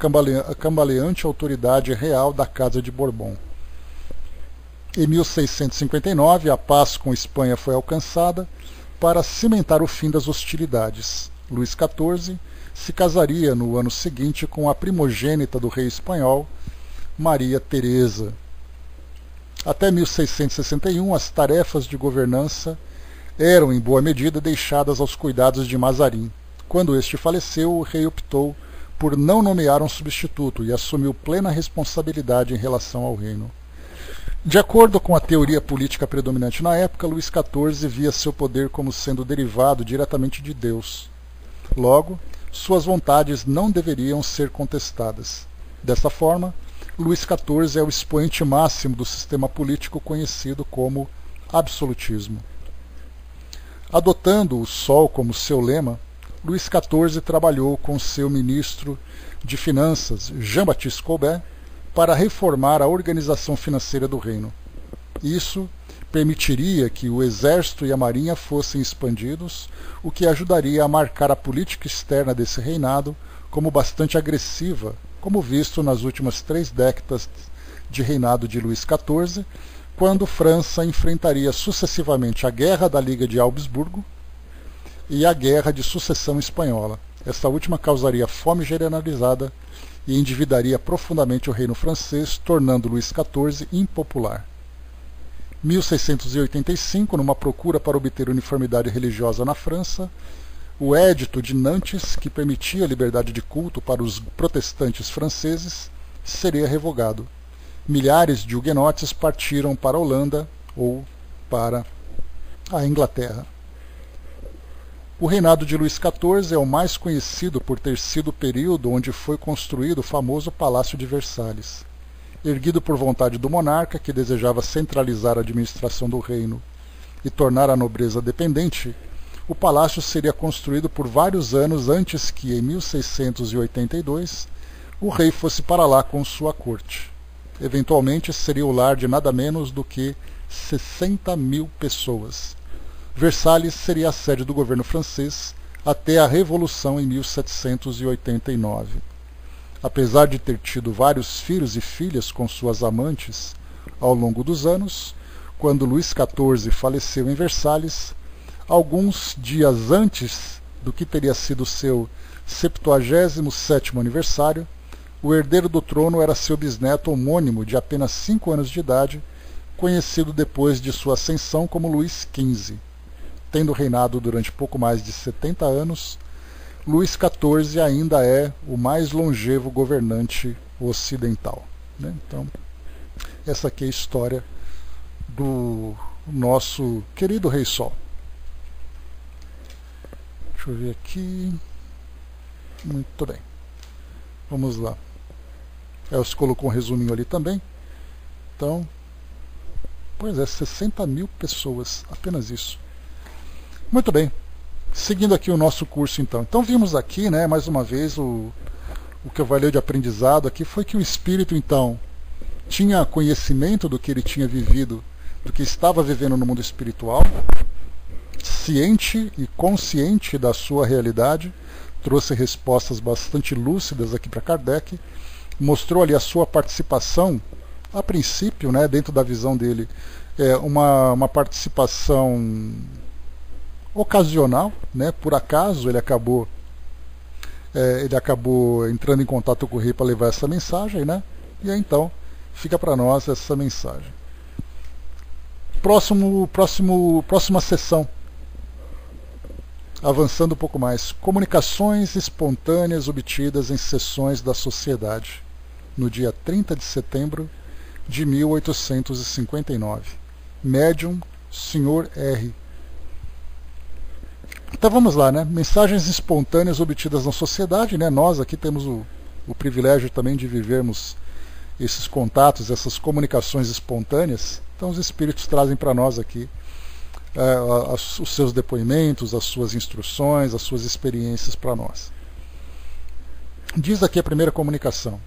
cambaleante autoridade real da Casa de Bourbon. Em 1659, a paz com Espanha foi alcançada para cimentar o fim das hostilidades. Luís XIV se casaria no ano seguinte com a primogênita do rei espanhol, Maria Teresa. Até 1661, as tarefas de governança eram, em boa medida, deixadas aos cuidados de Mazarin. Quando este faleceu, o rei optou por não nomear um substituto e assumiu plena responsabilidade em relação ao reino. De acordo com a teoria política predominante na época, Luís XIV via seu poder como sendo derivado diretamente de Deus. Logo, suas vontades não deveriam ser contestadas. Dessa forma, Luís XIV é o expoente máximo do sistema político conhecido como absolutismo. Adotando o Sol como seu lema, Luís XIV trabalhou com seu ministro de Finanças, Jean-Baptiste Colbert, para reformar a organização financeira do reino. Isso permitiria que o exército e a marinha fossem expandidos, o que ajudaria a marcar a política externa desse reinado como bastante agressiva, como visto nas últimas 3 décadas de reinado de Luís XIV, quando França enfrentaria sucessivamente a Guerra da Liga de Augsburgo e a Guerra de Sucessão Espanhola. Esta última causaria fome generalizada e endividaria profundamente o reino francês, tornando Luís XIV impopular. 1685, numa procura para obter uniformidade religiosa na França, o Edito de Nantes, que permitia a liberdade de culto para os protestantes franceses, seria revogado. Milhares de huguenotes partiram para a Holanda ou para a Inglaterra. O reinado de Luís XIV é o mais conhecido por ter sido o período onde foi construído o famoso Palácio de Versalhes. Erguido por vontade do monarca, que desejava centralizar a administração do reino e tornar a nobreza dependente, o palácio seria construído por vários anos antes que, em 1682, o rei fosse para lá com sua corte. Eventualmente seria o lar de nada menos do que 60.000 pessoas. Versalhes seria a sede do governo francês até a Revolução em 1789. Apesar de ter tido vários filhos e filhas com suas amantes ao longo dos anos, quando Luís XIV faleceu em Versalhes, alguns dias antes do que teria sido seu 77º aniversário, o herdeiro do trono era seu bisneto homônimo de apenas 5 anos de idade, conhecido depois de sua ascensão como Luís XV. Tendo reinado durante pouco mais de 70 anos, Luís XIV ainda é o mais longevo governante ocidental. Né? Então, essa aqui é a história do nosso querido Rei Sol. Deixa eu ver aqui. Muito bem. Vamos lá. Elcio colocou um resuminho ali também. Então, pois é, 60 mil pessoas, apenas isso. Muito bem. Seguindo aqui o nosso curso, então. Então, vimos aqui, né, mais uma vez, o que eu valeu de aprendizado aqui foi que o espírito, então, tinha conhecimento do que ele tinha vivido, do que estava vivendo no mundo espiritual, ciente e consciente da sua realidade, trouxe respostas bastante lúcidas aqui para Kardec, mostrou ali a sua participação, a princípio, né, dentro da visão dele, uma participação ocasional, né, por acaso ele acabou entrando em contato com o rei para levar essa mensagem, né, e aí, então fica para nós essa mensagem. Próxima sessão. Avançando um pouco mais. Comunicações espontâneas obtidas em sessões da sociedade. No dia 30 de setembro de 1859. Médium, Sr. R. Então vamos lá, né? Mensagens espontâneas obtidas na sociedade, né? Nós aqui temos o privilégio também de vivermos esses contatos, essas comunicações espontâneas. Então os espíritos trazem para nós aqui os seus depoimentos, as suas instruções, as suas experiências para nós. Diz aqui a primeira comunicação: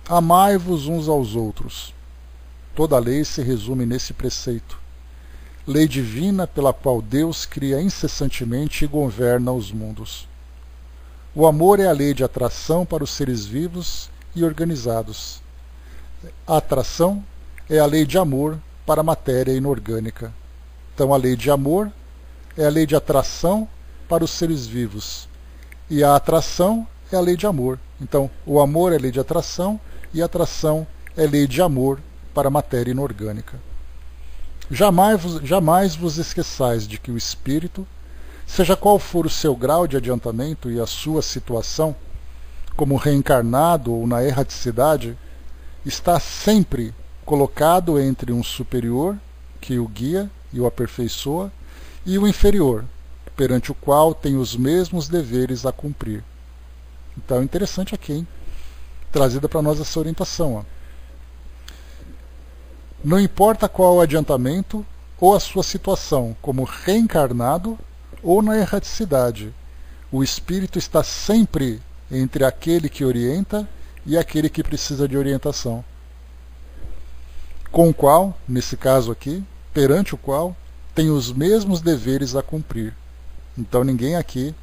amai-vos uns aos outros. Toda a lei se resume nesse preceito. Lei divina pela qual Deus cria incessantemente e governa os mundos. O amor é a lei de atração para os seres vivos e organizados. A atração é a lei de amor para a matéria inorgânica. Então a lei de amor é a lei de atração para os seres vivos. E a atração é a lei de amor. Então o amor é a lei de atração e a atração é a lei de amor para a matéria inorgânica. Jamais vos esqueçais de que o espírito, seja qual for o seu grau de adiantamento e a sua situação, como reencarnado ou na erraticidade, está sempre colocado entre um superior, que o guia e o aperfeiçoa, e o inferior, perante o qual tem os mesmos deveres a cumprir. Então, interessante aqui, hein? Trazida para nós essa orientação. Ó. Não importa qual o adiantamento ou a sua situação, como reencarnado ou na erraticidade, o espírito está sempre entre aquele que orienta e aquele que precisa de orientação. Com o qual, nesse caso aqui, perante o qual tem os mesmos deveres a cumprir. Então ninguém aqui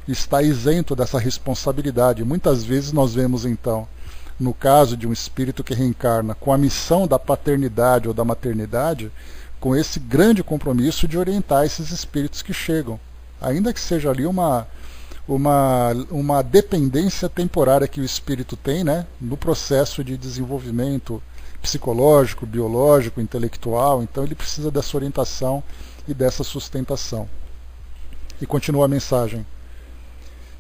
está isento dessa responsabilidade. Muitas vezes nós vemos então, no caso de um espírito que reencarna com a missão da paternidade ou da maternidade, com esse grande compromisso de orientar esses espíritos que chegam, ainda que seja ali uma dependência temporária que o espírito tem, né, no processo de desenvolvimento psicológico, biológico, intelectual. Então ele precisa dessa orientação e dessa sustentação. E continua a mensagem: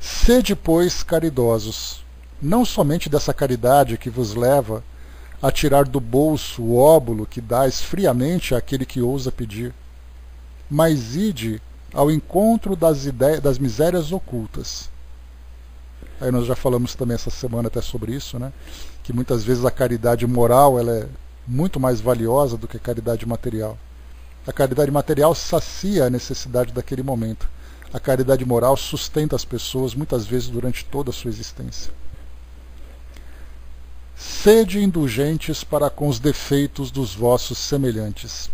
sede, pois, caridosos, não somente dessa caridade que vos leva a tirar do bolso o óbolo que dás friamente àquele que ousa pedir, mas ide ao encontro das misérias ocultas. Aí nós já falamos também essa semana até sobre isso, né? Que muitas vezes a caridade moral ela é muito mais valiosa do que a caridade material. A caridade material sacia a necessidade daquele momento. A caridade moral sustenta as pessoas muitas vezes durante toda a sua existência. Sede indulgentes para com os defeitos dos vossos semelhantes.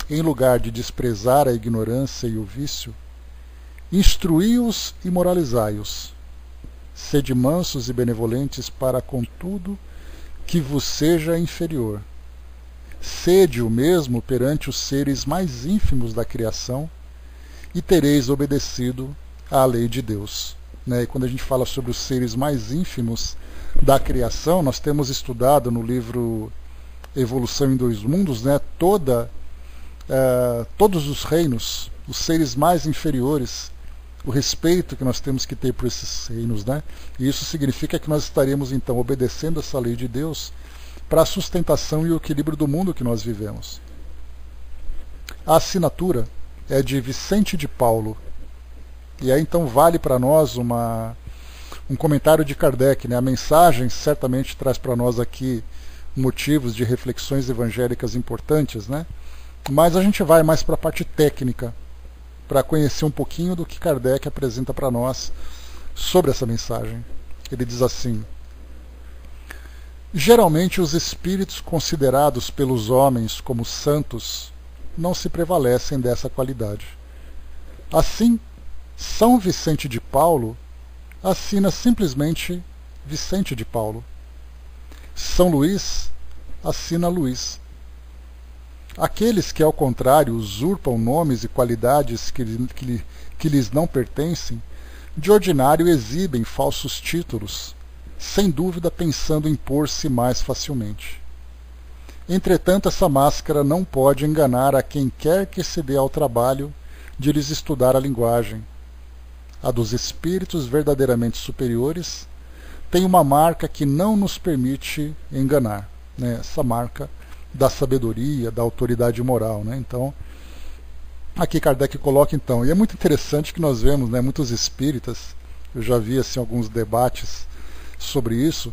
em lugar de desprezar a ignorância e o vício, instruí-os e moralizai-os. Sede mansos e benevolentes para com tudo que vos seja inferior. Sede o mesmo perante os seres mais ínfimos da criação, e tereis obedecido à lei de Deus. E quando a gente fala sobre os seres mais ínfimos da criação, nós temos estudado no livro Evolução em Dois Mundos, todos os reinos, os seres mais inferiores, o respeito que nós temos que ter por esses reinos, E isso significa que nós estaremos então obedecendo essa lei de Deus para a sustentação e o equilíbrio do mundo que nós vivemos. A assinatura é de Vicente de Paulo, e aí então vale para nós um comentário de Kardec, A mensagem certamente traz para nós aqui motivos de reflexões evangélicas importantes, Mas a gente vai mais para a parte técnica, para conhecer um pouquinho do que Kardec apresenta para nós sobre essa mensagem. Ele diz assim: geralmente os espíritos considerados pelos homens como santos não se prevalecem dessa qualidade. Assim, São Vicente de Paulo assina simplesmente Vicente de Paulo. São Luís assina Luís. Aqueles que, ao contrário, usurpam nomes e qualidades que lhes não pertencem, de ordinário exibem falsos títulos, sem dúvida pensando em pôr-se mais facilmente. Entretanto, essa máscara não pode enganar a quem quer que se dê ao trabalho de lhes estudar a linguagem. A dos espíritos verdadeiramente superiores tem uma marca que não nos permite enganar, essa marca da sabedoria, da autoridade moral. Então, aqui Kardec coloca então, e é muito interessante que nós vemos muitos espíritas, eu já vi alguns debates sobre isso,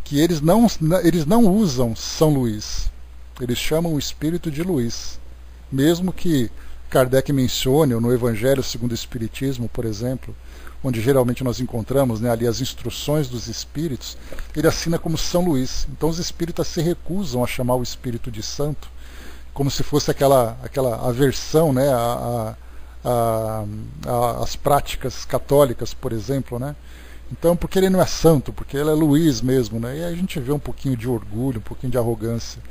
que eles não usam São Luís, eles chamam o espírito de Luís, mesmo que Kardec mencione, ou no Evangelho segundo o Espiritismo, por exemplo, onde geralmente nós encontramos ali as instruções dos espíritos, ele assina como São Luís. Então os espíritas se recusam a chamar o espírito de santo, como se fosse aquela aversão às práticas católicas, por exemplo. Então, porque ele não é santo, porque ele é Luís mesmo. E aí a gente vê um pouquinho de orgulho, um pouquinho de arrogância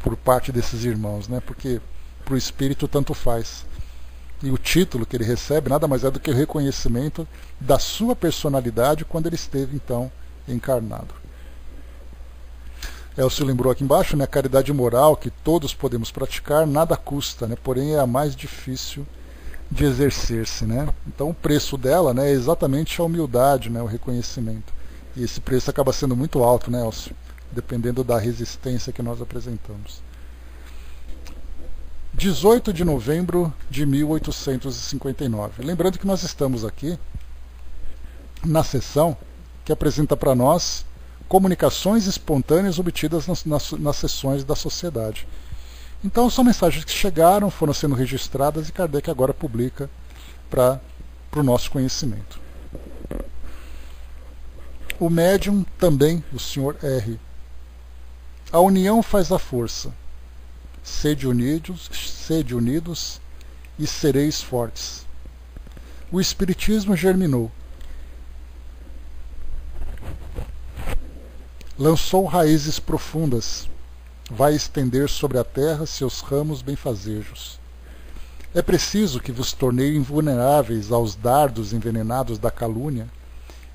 por parte desses irmãos, porque para o espírito tanto faz. E o título que ele recebe nada mais é do que o reconhecimento da sua personalidade quando ele esteve, então, encarnado. Elcio lembrou aqui embaixo, a caridade moral que todos podemos praticar nada custa, porém é a mais difícil de exercer-se. Então o preço dela é exatamente a humildade, o reconhecimento. E esse preço acaba sendo muito alto, Elcio? Dependendo da resistência que nós apresentamos. 18 de novembro de 1859. Lembrando que nós estamos aqui na sessão que apresenta para nós comunicações espontâneas obtidas nas sessões da sociedade. Então são mensagens que chegaram, foram sendo registradas e Kardec agora publica para o nosso conhecimento. O médium também, o Sr. R. A união faz a força. Sede unidos e sereis fortes. O Espiritismo germinou. Lançou raízes profundas. Vai estender sobre a terra seus ramos benfazejos. É preciso que vos torneis invulneráveis aos dardos envenenados da calúnia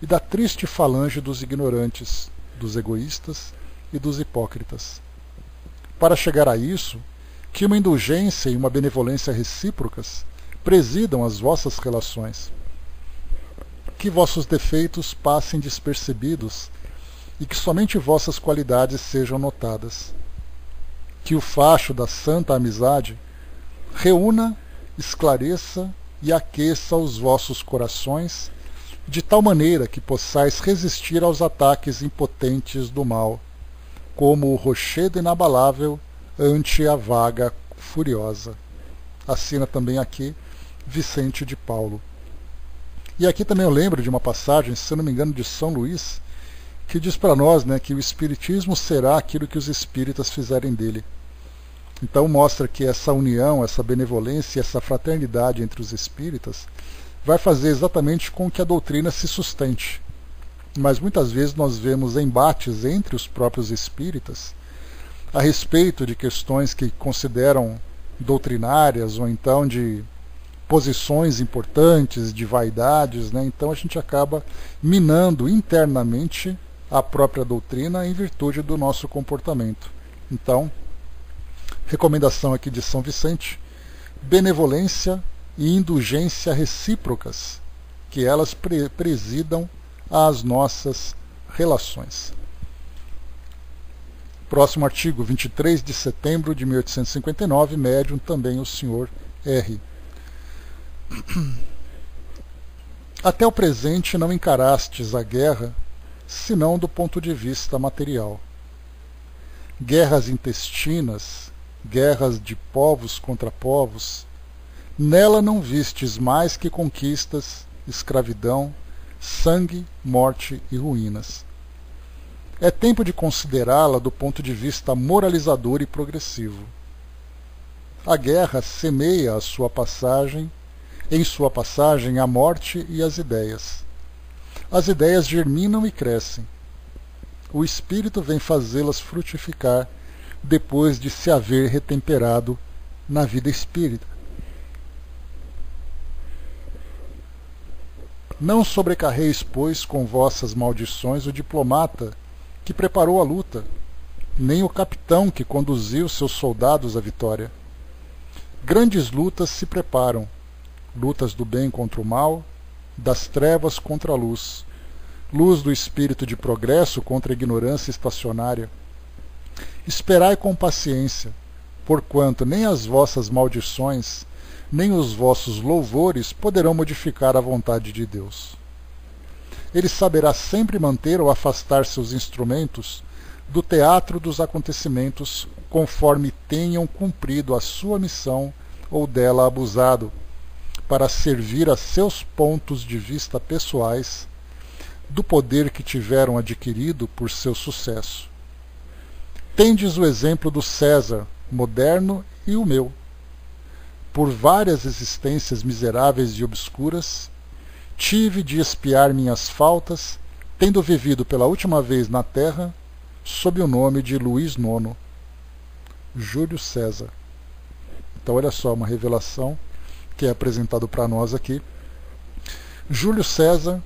e da triste falange dos ignorantes, dos egoístas e dos hipócritas. Para chegar a isso, que uma indulgência e uma benevolência recíprocas presidam as vossas relações. Que vossos defeitos passem despercebidos e que somente vossas qualidades sejam notadas. Que o facho da santa amizade reúna, esclareça e aqueça os vossos corações de tal maneira que possais resistir aos ataques impotentes do mal, como o rochedo inabalável ante a vaga furiosa. Assina também aqui Vicente de Paulo. E aqui também eu lembro de uma passagem, se eu não me engano, de São Luís, que diz para nós que o Espiritismo será aquilo que os espíritas fizerem dele. Então mostra que essa união, essa benevolência, essa fraternidade entre os espíritas vai fazer exatamente com que a doutrina se sustente. Mas muitas vezes nós vemos embates entre os próprios espíritas a respeito de questões que consideram doutrinárias ou então de posições importantes, de vaidades, né? Então a gente acaba minando internamente a própria doutrina em virtude do nosso comportamento. Então, recomendação aqui de São Vicente: benevolência e indulgência recíprocas, que elas presidam às nossas relações. Próximo artigo, 23 de setembro de 1859, médium também o Sr. R. Até o presente não encarastes a guerra senão do ponto de vista material. Guerras intestinas, guerras de povos contra povos, nela não vistes mais que conquistas, escravidão, sangue, morte e ruínas. É tempo de considerá-la do ponto de vista moralizador e progressivo. A guerra semeia em sua passagem a morte e as ideias. As ideias germinam e crescem. O espírito vem fazê-las frutificar depois de se haver retemperado na vida espírita. Não sobrecarreis, pois, com vossas maldições o diplomata que preparou a luta, nem o capitão que conduziu seus soldados à vitória. Grandes lutas se preparam, lutas do bem contra o mal, das trevas contra a luz, luz do espírito de progresso contra a ignorância estacionária. Esperai com paciência, porquanto nem as vossas maldições, nem os vossos louvores poderão modificar a vontade de Deus. Ele saberá sempre manter ou afastar seus instrumentos do teatro dos acontecimentos, conforme tenham cumprido a sua missão ou dela abusado, para servir a seus pontos de vista pessoais do poder que tiveram adquirido por seu sucesso. Tendes o exemplo do César moderno e o meu. Por várias existências miseráveis e obscuras, tive de expiar minhas faltas, tendo vivido pela última vez na terra, sob o nome de Luís IX, Júlio César. Então olha só, uma revelação que é apresentado para nós aqui. Júlio César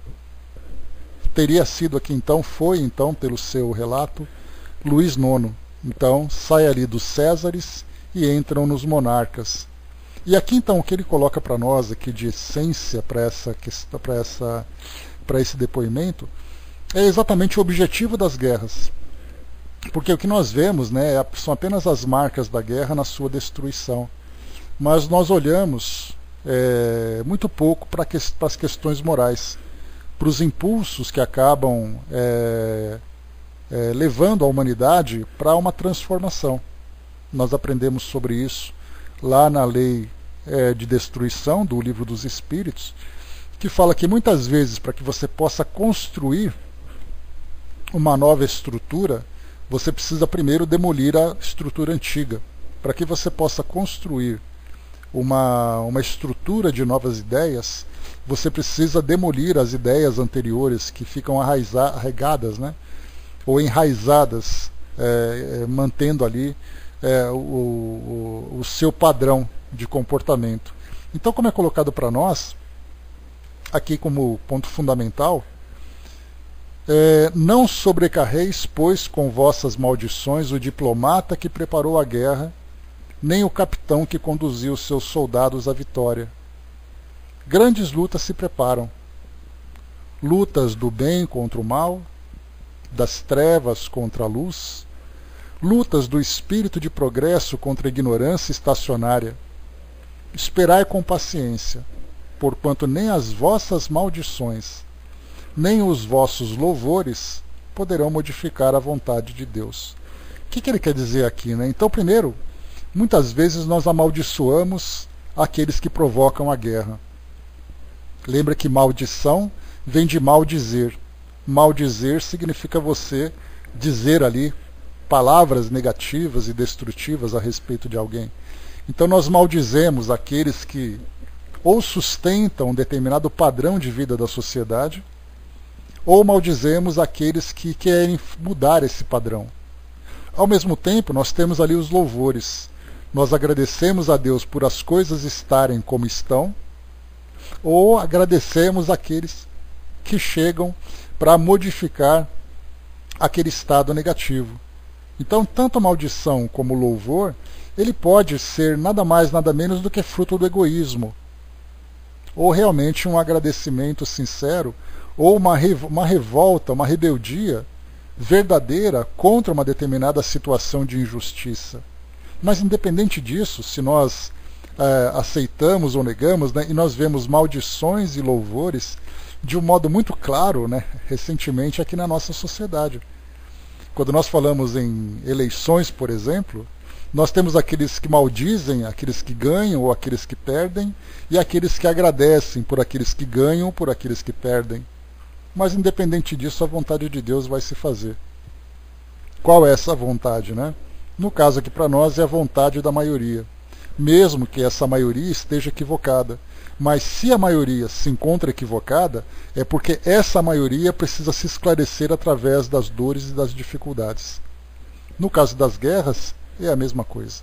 teria sido aqui então, foi então, pelo seu relato, Luís IX. Então sai ali dos Césares e entram nos monarcas. E aqui então o que ele coloca para nós aqui de essência para esse depoimento é exatamente o objetivo das guerras. Porque o que nós vemos, né, são apenas as marcas da guerra na sua destruição. Mas nós olhamos muito pouco para as questões morais, para os impulsos que acabam levando a humanidade para uma transformação. Nós aprendemos sobre isso lá na lei de destruição do Livro dos Espíritos, que fala que muitas vezes, para que você possa construir uma nova estrutura, você precisa primeiro demolir a estrutura antiga. Para que você possa construir uma estrutura de novas ideias, você precisa demolir as ideias anteriores que ficam arraigadas, né? Ou enraizadas, mantendo ali o seu padrão de comportamento. Então, como é colocado para nós, aqui como ponto fundamental, não sobrecarreis, pois, com vossas maldições o diplomata que preparou a guerra, nem o capitão que conduziu seus soldados à vitória. Grandes lutas se preparam, lutas do bem contra o mal, das trevas contra a luz, lutas do espírito de progresso contra a ignorância estacionária. Esperai com paciência, porquanto nem as vossas maldições, nem os vossos louvores poderão modificar a vontade de Deus. O que ele quer dizer aqui, né? Então, primeiro, muitas vezes nós amaldiçoamos aqueles que provocam a guerra. Lembra que maldição vem de maldizer. Maldizer significa você dizer ali palavras negativas e destrutivas a respeito de alguém. Então nós maldizemos aqueles que ou sustentam um determinado padrão de vida da sociedade, ou maldizemos aqueles que querem mudar esse padrão. Ao mesmo tempo, nós temos ali os louvores. Nós agradecemos a Deus por as coisas estarem como estão, ou agradecemos aqueles que chegam para modificar aquele estado negativo. Então, tanto a maldição como o louvor, ele pode ser nada mais, nada menos do que fruto do egoísmo, ou realmente um agradecimento sincero, ou uma revolta, uma rebeldia verdadeira contra uma determinada situação de injustiça. Mas independente disso, se nós aceitamos ou negamos, né, e nós vemos maldições e louvores de um modo muito claro, né, recentemente aqui na nossa sociedade. Quando nós falamos em eleições, por exemplo, nós temos aqueles que maldizem, aqueles que ganham ou aqueles que perdem, e aqueles que agradecem por aqueles que ganham ou por aqueles que perdem. Mas independente disso, a vontade de Deus vai se fazer. Qual é essa vontade, né? No caso aqui para nós é a vontade da maioria. Mesmo que essa maioria esteja equivocada. Mas se a maioria se encontra equivocada, é porque essa maioria precisa se esclarecer através das dores e das dificuldades. No caso das guerras, é a mesma coisa.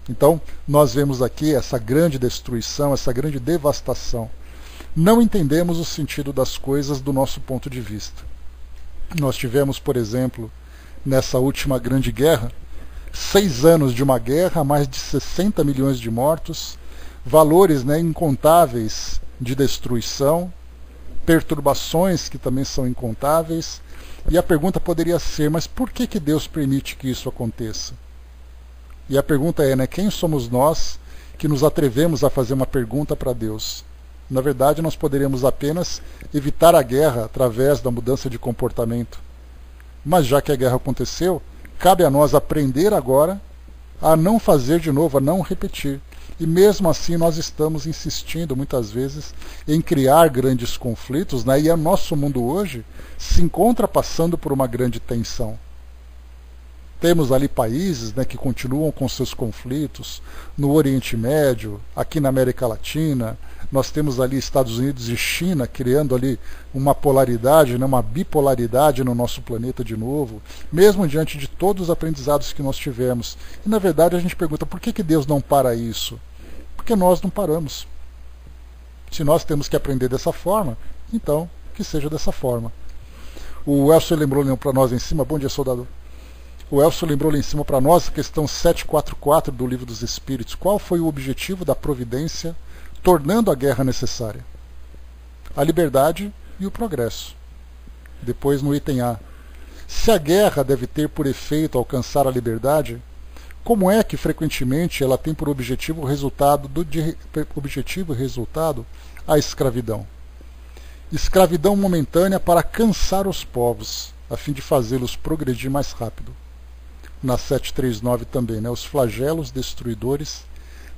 Então, nós vemos aqui essa grande destruição, essa grande devastação. Não entendemos o sentido das coisas do nosso ponto de vista. Nós tivemos, por exemplo, nessa última grande guerra, 6 anos de uma guerra, mais de 60 milhões de mortos, valores, né, incontáveis de destruição, perturbações que também são incontáveis, e a pergunta poderia ser, mas por que Deus permite que isso aconteça? E a pergunta é, né, quem somos nós que nos atrevemos a fazer uma pergunta para Deus? Na verdade, nós poderíamos apenas evitar a guerra através da mudança de comportamento. Mas já que a guerra aconteceu, cabe a nós aprender agora a não fazer de novo, a não repetir. E mesmo assim nós estamos insistindo muitas vezes em criar grandes conflitos, né? E o nosso mundo hoje se encontra passando por uma grande tensão. Temos ali países, né, que continuam com seus conflitos, no Oriente Médio, aqui na América Latina, nós temos ali Estados Unidos e China criando ali uma polaridade, né, uma bipolaridade no nosso planeta de novo, mesmo diante de todos os aprendizados que nós tivemos. E na verdade a gente pergunta, por que Deus não para isso? Porque nós não paramos. Se nós temos que aprender dessa forma, então que seja dessa forma. O Elcio lembrou para nós em cima, bom dia soldado. O Elcio lembrou lá em cima para nós a questão 744 do Livro dos Espíritos. Qual foi o objetivo da providência tornando a guerra necessária? A liberdade e o progresso. Depois no item A. Se a guerra deve ter por efeito alcançar a liberdade, como é que frequentemente ela tem por objetivo e resultado a escravidão? Escravidão momentânea para cansar os povos, a fim de fazê-los progredir mais rápido. Na 739 também, né? Os flagelos destruidores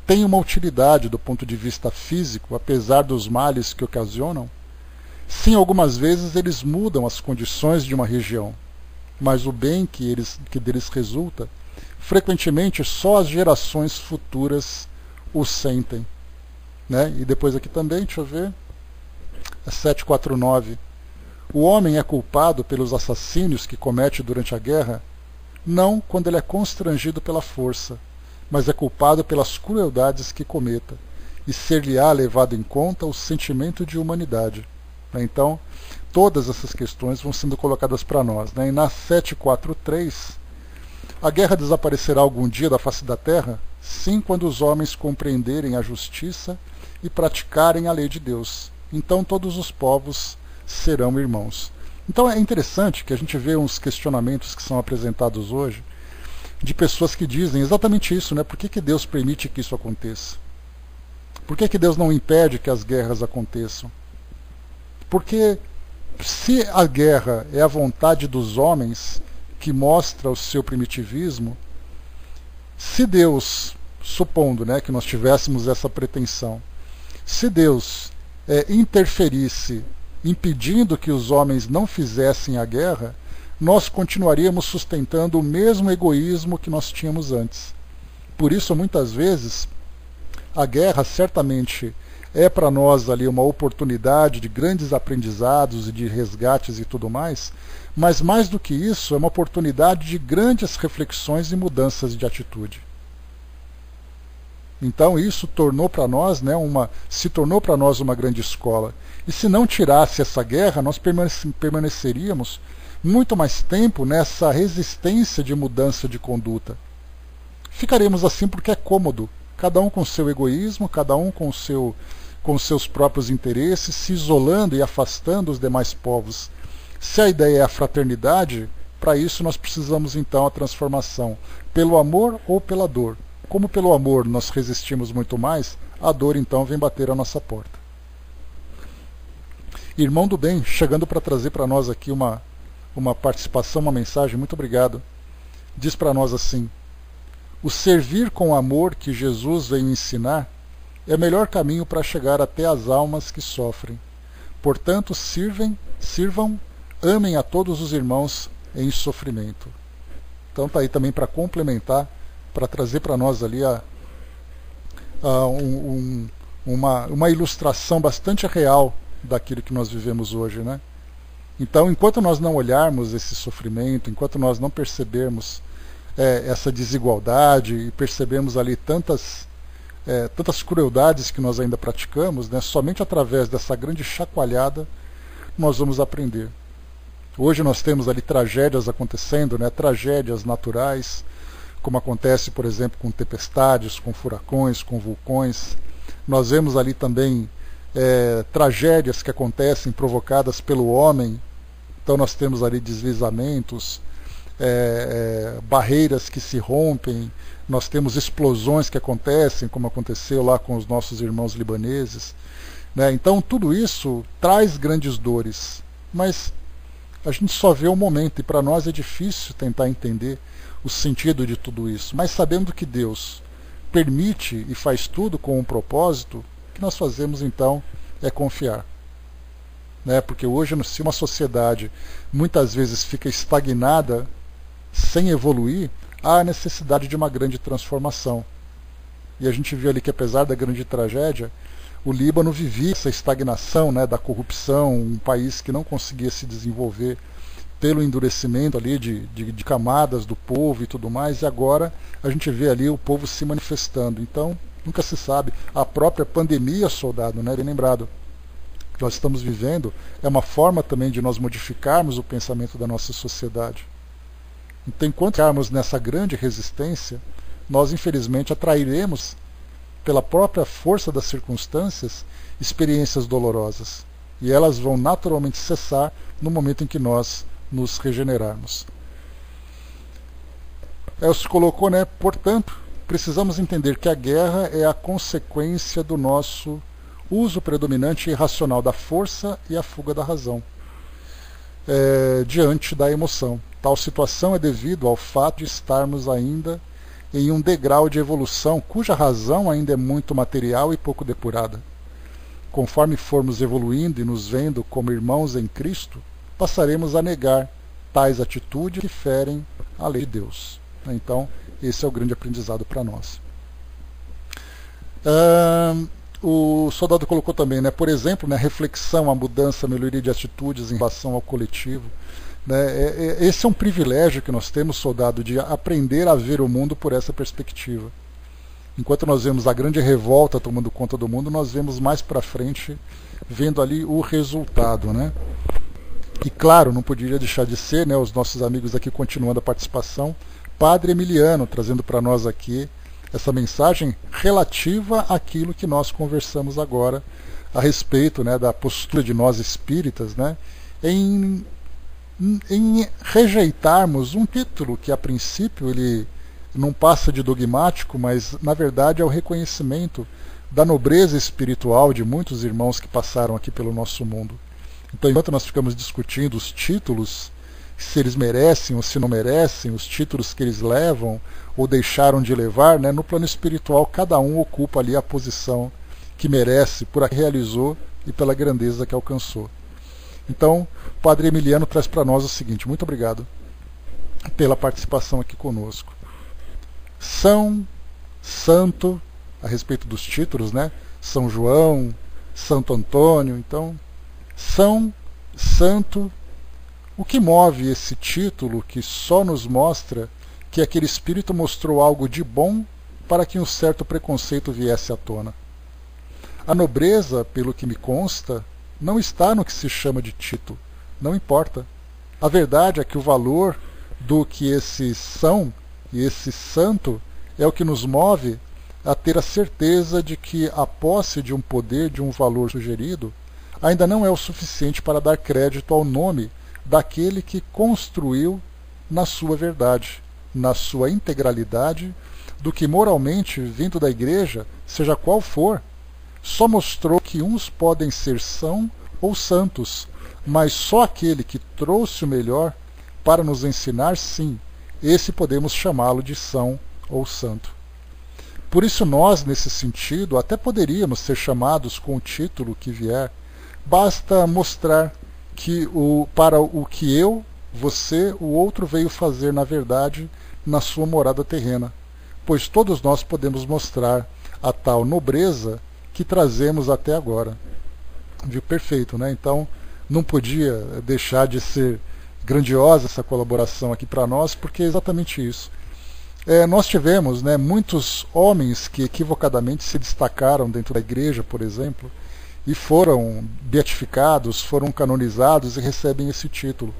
têm uma utilidade do ponto de vista físico, apesar dos males que ocasionam? Sim, algumas vezes eles mudam as condições de uma região, mas o bem que deles resulta, frequentemente só as gerações futuras o sentem. Né? E depois aqui também, deixa eu ver, a 749. O homem é culpado pelos assassínios que comete durante a guerra, não quando ele é constrangido pela força, mas é culpado pelas crueldades que cometa, e ser-lhe-á levado em conta o sentimento de humanidade. Então, todas essas questões vão sendo colocadas para nós. E na 743, a guerra desaparecerá algum dia da face da terra? Sim, quando os homens compreenderem a justiça e praticarem a lei de Deus. Então todos os povos serão irmãos. Então é interessante que a gente vê uns questionamentos que são apresentados hoje de pessoas que dizem exatamente isso, né? Por que Deus permite que isso aconteça? Por que Deus não impede que as guerras aconteçam? Porque se a guerra é a vontade dos homens que mostra o seu primitivismo, se Deus, supondo, né, que nós tivéssemos essa pretensão, se Deus interferisse impedindo que os homens não fizessem a guerra, nós continuaríamos sustentando o mesmo egoísmo que nós tínhamos antes. Por isso, muitas vezes, a guerra certamente é para nós ali uma oportunidade de grandes aprendizados e de resgates e tudo mais, mas mais do que isso, é uma oportunidade de grandes reflexões e mudanças de atitude. Então isso tornou para nós, se tornou para nós uma grande escola. E se não tirasse essa guerra, nós permaneceríamos muito mais tempo nessa resistência de mudança de conduta. Ficaremos assim porque é cômodo, cada um com seu egoísmo, cada um com seus próprios interesses, se isolando e afastando os demais povos. Se a ideia é a fraternidade, para isso nós precisamos então a transformação, pelo amor ou pela dor. Como pelo amor nós resistimos muito mais, a dor então vem bater a nossa porta. Irmão do bem, chegando para trazer para nós aqui uma participação, uma mensagem, muito obrigado. Diz para nós assim: o servir com amor que Jesus veio ensinar é o melhor caminho para chegar até as almas que sofrem. Portanto, sirvam, amem a todos os irmãos em sofrimento. Então está aí também para complementar, para trazer para nós ali uma ilustração bastante real daquilo que nós vivemos hoje, né? Então, enquanto nós não olharmos esse sofrimento, enquanto nós não percebermos essa desigualdade e percebemos ali tantas crueldades que nós ainda praticamos, né, somente através dessa grande chacoalhada nós vamos aprender. Hoje nós temos ali tragédias acontecendo, né, tragédias naturais, como acontece, por exemplo, com tempestades, com furacões, com vulcões. Nós vemos ali também tragédias que acontecem provocadas pelo homem. Então nós temos ali deslizamentos, barreiras que se rompem, nós temos explosões que acontecem, como aconteceu lá com os nossos irmãos libaneses, né? Então tudo isso traz grandes dores, mas a gente só vê o momento, e para nós é difícil tentar entender o sentido de tudo isso, mas sabendo que Deus permite e faz tudo com um propósito, o que nós fazemos então é confiar. Porque hoje, se uma sociedade muitas vezes fica estagnada, sem evoluir, há a necessidade de uma grande transformação. E a gente viu ali que, apesar da grande tragédia, o Líbano vivia essa estagnação, da corrupção, um país que não conseguia se desenvolver pelo endurecimento ali de camadas do povo e tudo mais, e agora a gente vê ali o povo se manifestando. Então, nunca se sabe. A própria pandemia, soldado, bem lembrado, que nós estamos vivendo, é uma forma também de nós modificarmos o pensamento da nossa sociedade. Então, enquanto ficarmos nessa grande resistência, nós infelizmente atrairemos, pela própria força das circunstâncias, experiências dolorosas. E elas vão naturalmente cessar no momento em que nós nos regenerarmos. Elcio colocou, portanto, precisamos entender que a guerra é a consequência do nosso uso predominante e irracional da força e a fuga da razão diante da emoção. Tal situação é devido ao fato de estarmos ainda em um degrau de evolução cuja razão ainda é muito material e pouco depurada. Conforme formos evoluindo e nos vendo como irmãos em Cristo, passaremos a negar tais atitudes que ferem a lei de Deus. Então, esse é o grande aprendizado para nós. O soldado colocou também, por exemplo, reflexão, a mudança, a melhoria de atitudes em relação ao coletivo. Esse é um privilégio que nós temos, soldado, de aprender a ver o mundo por essa perspectiva. Enquanto nós vemos a grande revolta tomando conta do mundo, nós vemos mais para frente, vendo ali o resultado. E claro, não poderia deixar de ser, os nossos amigos aqui continuando a participação, Padre Emiliano, trazendo para nós aqui essa mensagem relativa àquilo que nós conversamos agora a respeito da postura de nós espíritas, em rejeitarmos um título que a princípio ele não passa de dogmático, mas na verdade é o reconhecimento da nobreza espiritual de muitos irmãos que passaram aqui pelo nosso mundo. Então, enquanto nós ficamos discutindo os títulos, se eles merecem ou se não merecem, os títulos que eles levam ou deixaram de levar, no plano espiritual cada um ocupa ali a posição que merece por a que realizou e pela grandeza que alcançou. Então, o Padre Emiliano traz para nós o seguinte: muito obrigado pela participação aqui conosco. São, santo, a respeito dos títulos, né? São João, Santo Antônio, então, São, santo, o que move esse título que só nos mostra que aquele espírito mostrou algo de bom para que um certo preconceito viesse à tona. A nobreza, pelo que me consta, não está no que se chama de título, não importa. A verdade é que o valor do que esse são e esse santo é o que nos move a ter a certeza de que a posse de um poder, de um valor sugerido, ainda não é o suficiente para dar crédito ao nome daquele que construiu na sua verdade, na sua integralidade, do que moralmente, vindo da igreja, seja qual for, só mostrou que uns podem ser são ou santos, mas só aquele que trouxe o melhor para nos ensinar, sim, esse podemos chamá-lo de são ou santo. Por isso nós, nesse sentido, até poderíamos ser chamados com o título que vier, basta mostrar que para o que eu, você, o outro veio fazer na verdade na sua morada terrena, pois todos nós podemos mostrar a tal nobreza que trazemos até agora. Viu? Perfeito, né? Então não podia deixar de ser grandiosa essa colaboração aqui para nós, porque é exatamente isso. Nós tivemos, né, muitos homens que equivocadamente se destacaram dentro da igreja, por exemplo, e foram beatificados, foram canonizados e recebem esse título,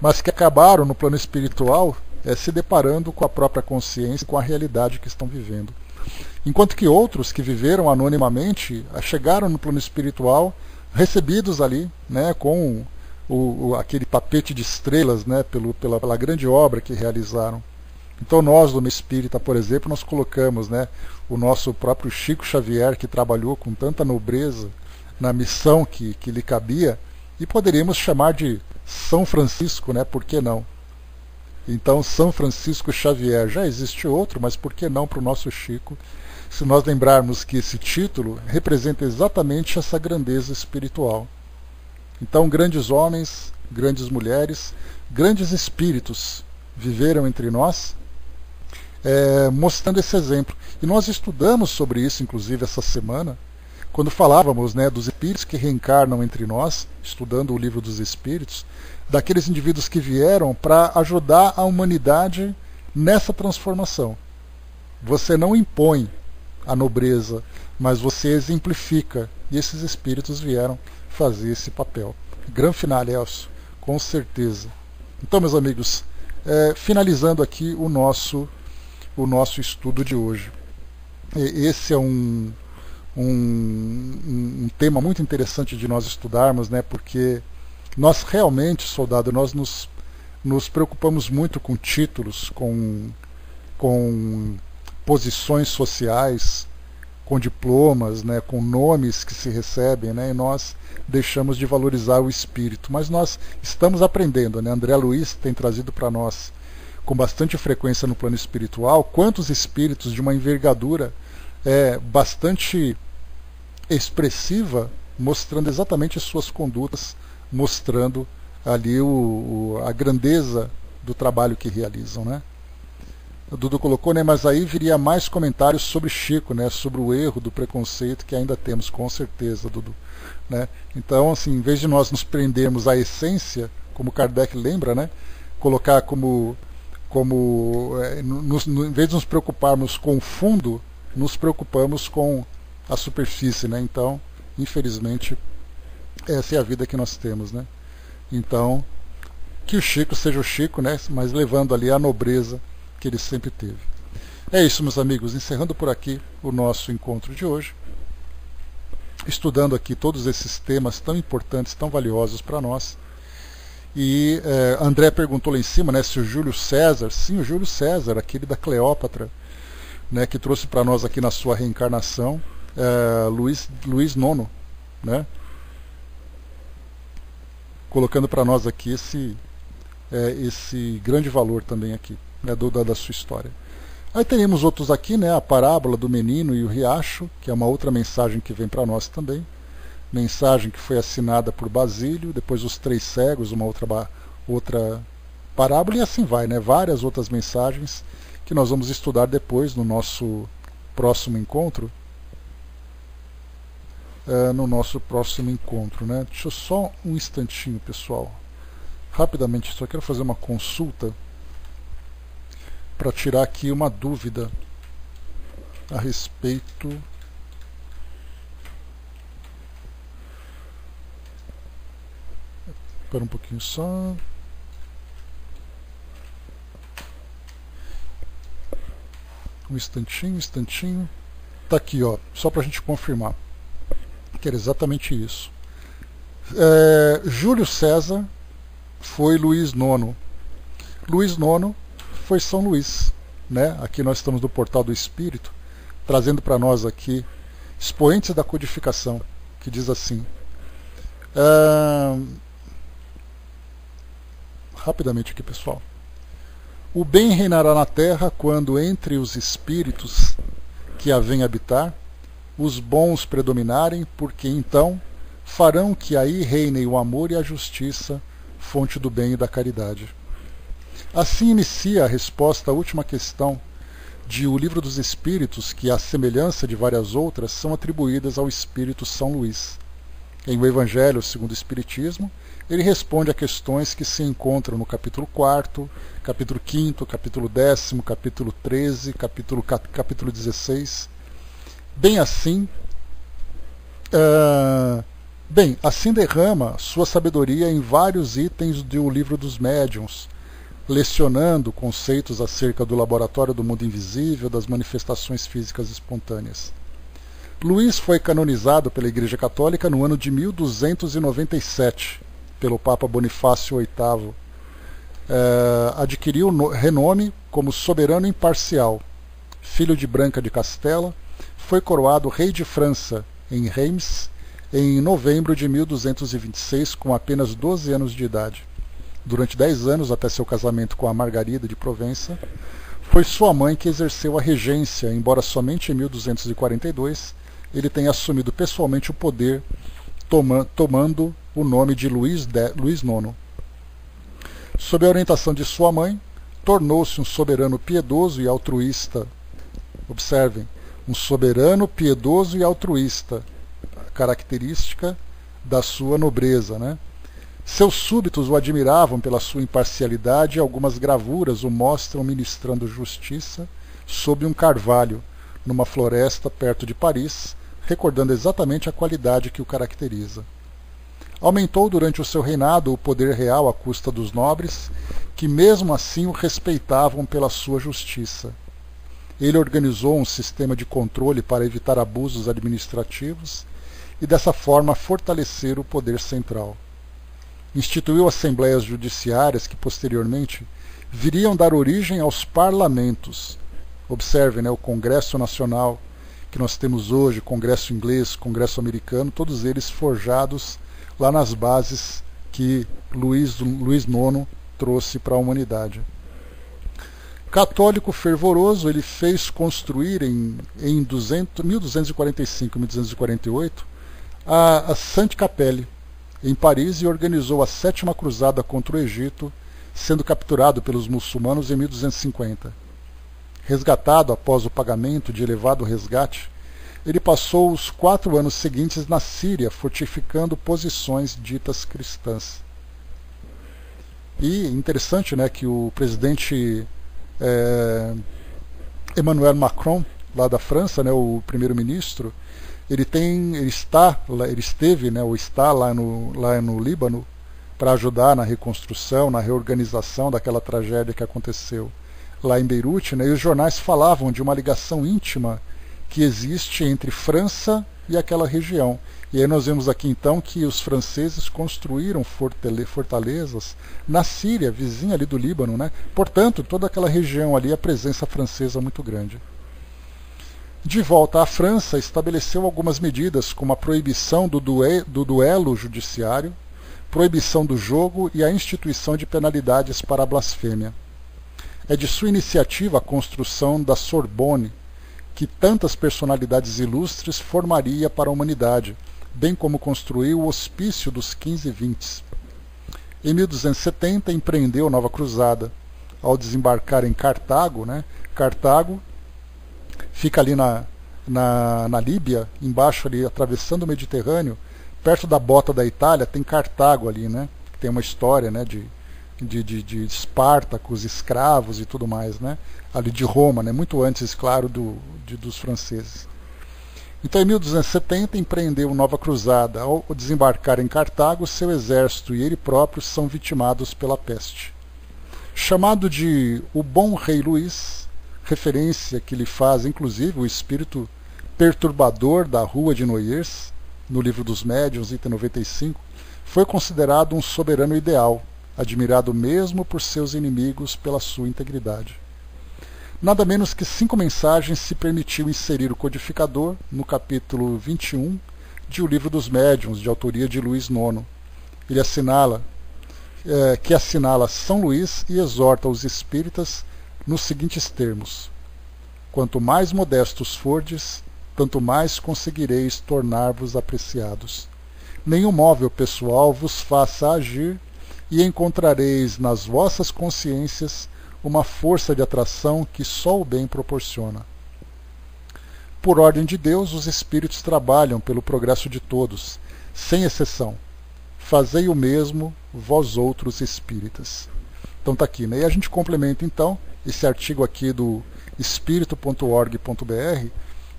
mas que acabaram no plano espiritual se deparando com a própria consciência, com a realidade que estão vivendo. Enquanto que outros que viveram anonimamente chegaram no plano espiritual, recebidos ali, né, com aquele tapete de estrelas, né, pela grande obra que realizaram. Então nós, do meio espírita, por exemplo, nós colocamos, né, o nosso próprio Chico Xavier, que trabalhou com tanta nobreza na missão que lhe cabia, e poderíamos chamar de São Francisco, né, por que não? Então São Francisco Xavier, já existe outro, mas por que não para o nosso Chico, se nós lembrarmos que esse título representa exatamente essa grandeza espiritual. Então grandes homens, grandes mulheres, grandes espíritos viveram entre nós, mostrando esse exemplo. E nós estudamos sobre isso, inclusive, essa semana, quando falávamos, né, dos espíritos que reencarnam entre nós, estudando o livro dos espíritos, daqueles indivíduos que vieram para ajudar a humanidade nessa transformação. Você não impõe a nobreza, mas você exemplifica, e esses espíritos vieram fazer esse papel. Gran finale, Elcio, com certeza. Então, meus amigos, finalizando aqui o nosso estudo de hoje. Esse é um tema muito interessante de nós estudarmos, né, porque nós realmente, soldado, nós nos preocupamos muito com títulos, com posições sociais, com diplomas, né, com nomes que se recebem, né, e nós deixamos de valorizar o espírito. Mas nós estamos aprendendo, né? André Luiz tem trazido para nós com bastante frequência no plano espiritual quantos espíritos de uma envergadura bastante expressiva, mostrando exatamente suas condutas, mostrando ali a grandeza do trabalho que realizam, né? O Dudu colocou, né, mas aí viria mais comentários sobre Chico, né, sobre o erro do preconceito que ainda temos, com certeza, Dudu, né? Então, assim, em vez de nós nos prendermos à essência, como Kardec lembra, né, colocar em vez de nos preocuparmos com o fundo, nos preocupamos com a superfície, né? Então, infelizmente, essa é a vida que nós temos, né? Então, que o Chico seja o Chico, né, mas levando ali a nobreza que ele sempre teve. É isso, meus amigos, encerrando por aqui o nosso encontro de hoje, estudando aqui todos esses temas tão importantes, tão valiosos para nós. E André perguntou lá em cima, né, se o Júlio César, sim, o Júlio César, aquele da Cleópatra, né, que trouxe para nós aqui na sua reencarnação, Luís IX, né, colocando para nós aqui esse grande valor também aqui, né, da sua história. Aí teremos outros aqui, né, a parábola do menino e o riacho, que é uma outra mensagem que vem para nós também, mensagem que foi assinada por Basílio, depois os 3 cegos, uma outra parábola, e assim vai, né? Várias outras mensagens que nós vamos estudar depois no nosso próximo encontro. Né? Deixa eu só um instantinho, pessoal. Rapidamente, só quero fazer uma consulta para tirar aqui uma dúvida a respeito Espera um pouquinho só. Um instantinho. Tá aqui, ó, só para a gente confirmar que era exatamente isso. Júlio César foi Luís IX. Luís IX foi São Luís, né? Aqui nós estamos no Portal do Espírito, trazendo para nós aqui expoentes da codificação, que diz assim. Rapidamente aqui, pessoal. O bem reinará na terra quando entre os espíritos que a vêm habitar, os bons predominarem, porque então farão que aí reinem o amor e a justiça, fonte do bem e da caridade. Assim inicia a resposta à última questão de O Livro dos Espíritos, que, à semelhança de várias outras, são atribuídas ao Espírito São Luís. Em O Evangelho segundo o Espiritismo, ele responde a questões que se encontram no capítulo 4º, capítulo 5º, capítulo 10º, capítulo 13, capítulo 16. Assim derrama sua sabedoria em vários itens do Livro dos Médiuns, lecionando conceitos acerca do laboratório do mundo invisível, das manifestações físicas espontâneas. Luís foi canonizado pela Igreja Católica no ano de 1297, pelo Papa Bonifácio VIII. Adquiriu renome como soberano imparcial. Filho de Branca de Castela, foi coroado rei de França, em Reims, em novembro de 1226, com apenas 12 anos de idade. Durante 10 anos, até seu casamento com a Margarida de Provença, foi sua mãe que exerceu a regência, embora somente em 1242 ele tenha assumido pessoalmente o poder, tomando o nome de Luís IX. Sob a orientação de sua mãe, tornou-se um soberano piedoso e altruísta. Observem, um soberano piedoso e altruísta, característica da sua nobreza, né? Seus súditos o admiravam pela sua imparcialidade e algumas gravuras o mostram ministrando justiça sob um carvalho, numa floresta perto de Paris, recordando exatamente a qualidade que o caracteriza. Aumentou durante o seu reinado o poder real à custa dos nobres, que mesmo assim o respeitavam pela sua justiça. Ele organizou um sistema de controle para evitar abusos administrativos e dessa forma fortalecer o poder central. Instituiu assembleias judiciárias que posteriormente viriam dar origem aos parlamentos. Observem, né, o Congresso Nacional que nós temos hoje, Congresso Inglês, Congresso Americano, todos eles forjados lá nas bases que Luís IX trouxe para a humanidade. Católico fervoroso, ele fez construir em 1245 e 1248 a Sainte-Capelle, em Paris, e organizou a 7ª Cruzada contra o Egito, sendo capturado pelos muçulmanos em 1250. Resgatado após o pagamento de elevado resgate, ele passou os 4 anos seguintes na Síria, fortificando posições ditas cristãs. E interessante, né, que o presidente Emmanuel Macron, lá da França, né, o primeiro-ministro, ele esteve, né, ou está lá no Líbano para ajudar na reconstrução, na reorganização daquela tragédia que aconteceu lá em Beirute, né, e os jornais falavam de uma ligação íntima que existe entre França e aquela região. E aí nós vemos aqui então que os franceses construíram fortalezas na Síria, vizinha ali do Líbano, né? Portanto, toda aquela região ali, a presença francesa muito grande. De volta à França, estabeleceu algumas medidas, como a proibição do duelo judiciário, proibição do jogo e a instituição de penalidades para a blasfêmia. É de sua iniciativa a construção da Sorbonne, que tantas personalidades ilustres formaria para a humanidade, bem como construiu o Hospício dos 1520. Em 1270 empreendeu nova cruzada. Ao desembarcar em Cartago, né? Cartago fica ali na Líbia, embaixo ali, atravessando o Mediterrâneo, perto da bota da Itália, tem Cartago ali, né? Tem uma história, né, de Espartacos, escravos e tudo mais, né? Ali de Roma, né? Muito antes, claro, dos franceses. Então, em 1270, empreendeu nova cruzada. Ao desembarcar em Cartago, seu exército e ele próprio são vitimados pela peste. Chamado de o Bom Rei Luís, referência que lhe faz, inclusive, o espírito perturbador da Rua de Noyers, no Livro dos Médiuns, item 95, foi considerado um soberano ideal, admirado mesmo por seus inimigos pela sua integridade. Nada menos que 5 mensagens se permitiu inserir o codificador no capítulo 21 de O Livro dos Médiuns, de autoria de Luís IX. Ele assinala São Luís e exorta os espíritas nos seguintes termos: quanto mais modestos fordes, tanto mais conseguireis tornar-vos apreciados. Nenhum móvel pessoal vos faça agir, e encontrareis nas vossas consciências uma força de atração que só o bem proporciona. Por ordem de Deus, os espíritos trabalham pelo progresso de todos, sem exceção. Fazei o mesmo, vós outros espíritas. Então está aqui, né? E a gente complementa então esse artigo aqui do espírito.org.br.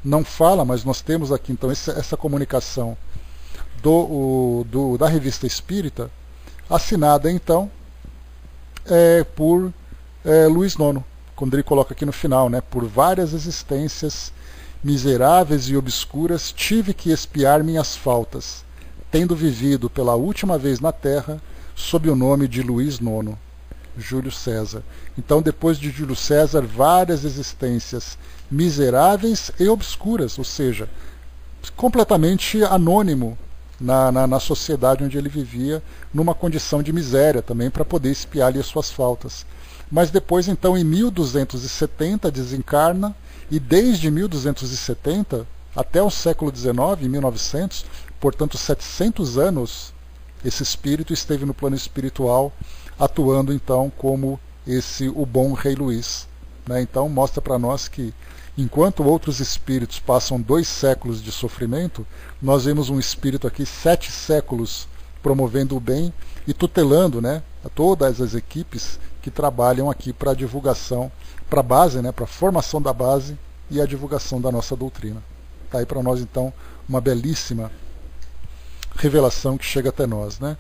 Não fala, mas nós temos aqui então essa comunicação da Revista Espírita, assinada então por Luís IX, quando ele coloca aqui no final, né? Por várias existências miseráveis e obscuras tive que expiar minhas faltas, tendo vivido pela última vez na Terra sob o nome de Luís IX, Júlio César. Então, depois de Júlio César, várias existências miseráveis e obscuras, ou seja, completamente anônimo na sociedade onde ele vivia, numa condição de miséria também, para poder expiar ali as suas faltas. Mas depois, então, em 1270, desencarna, e desde 1270 até o século XIX, em 1900, portanto 700 anos, esse espírito esteve no plano espiritual, atuando então como o Bom Rei Luís. Né? Então mostra para nós que, enquanto outros espíritos passam 2 séculos de sofrimento, nós vemos um espírito aqui 7 séculos promovendo o bem e tutelando, né, a todas as equipes que trabalham aqui para a divulgação, para a base, né, para a formação da base e a divulgação da nossa doutrina. Está aí para nós então uma belíssima revelação que chega até nós, né?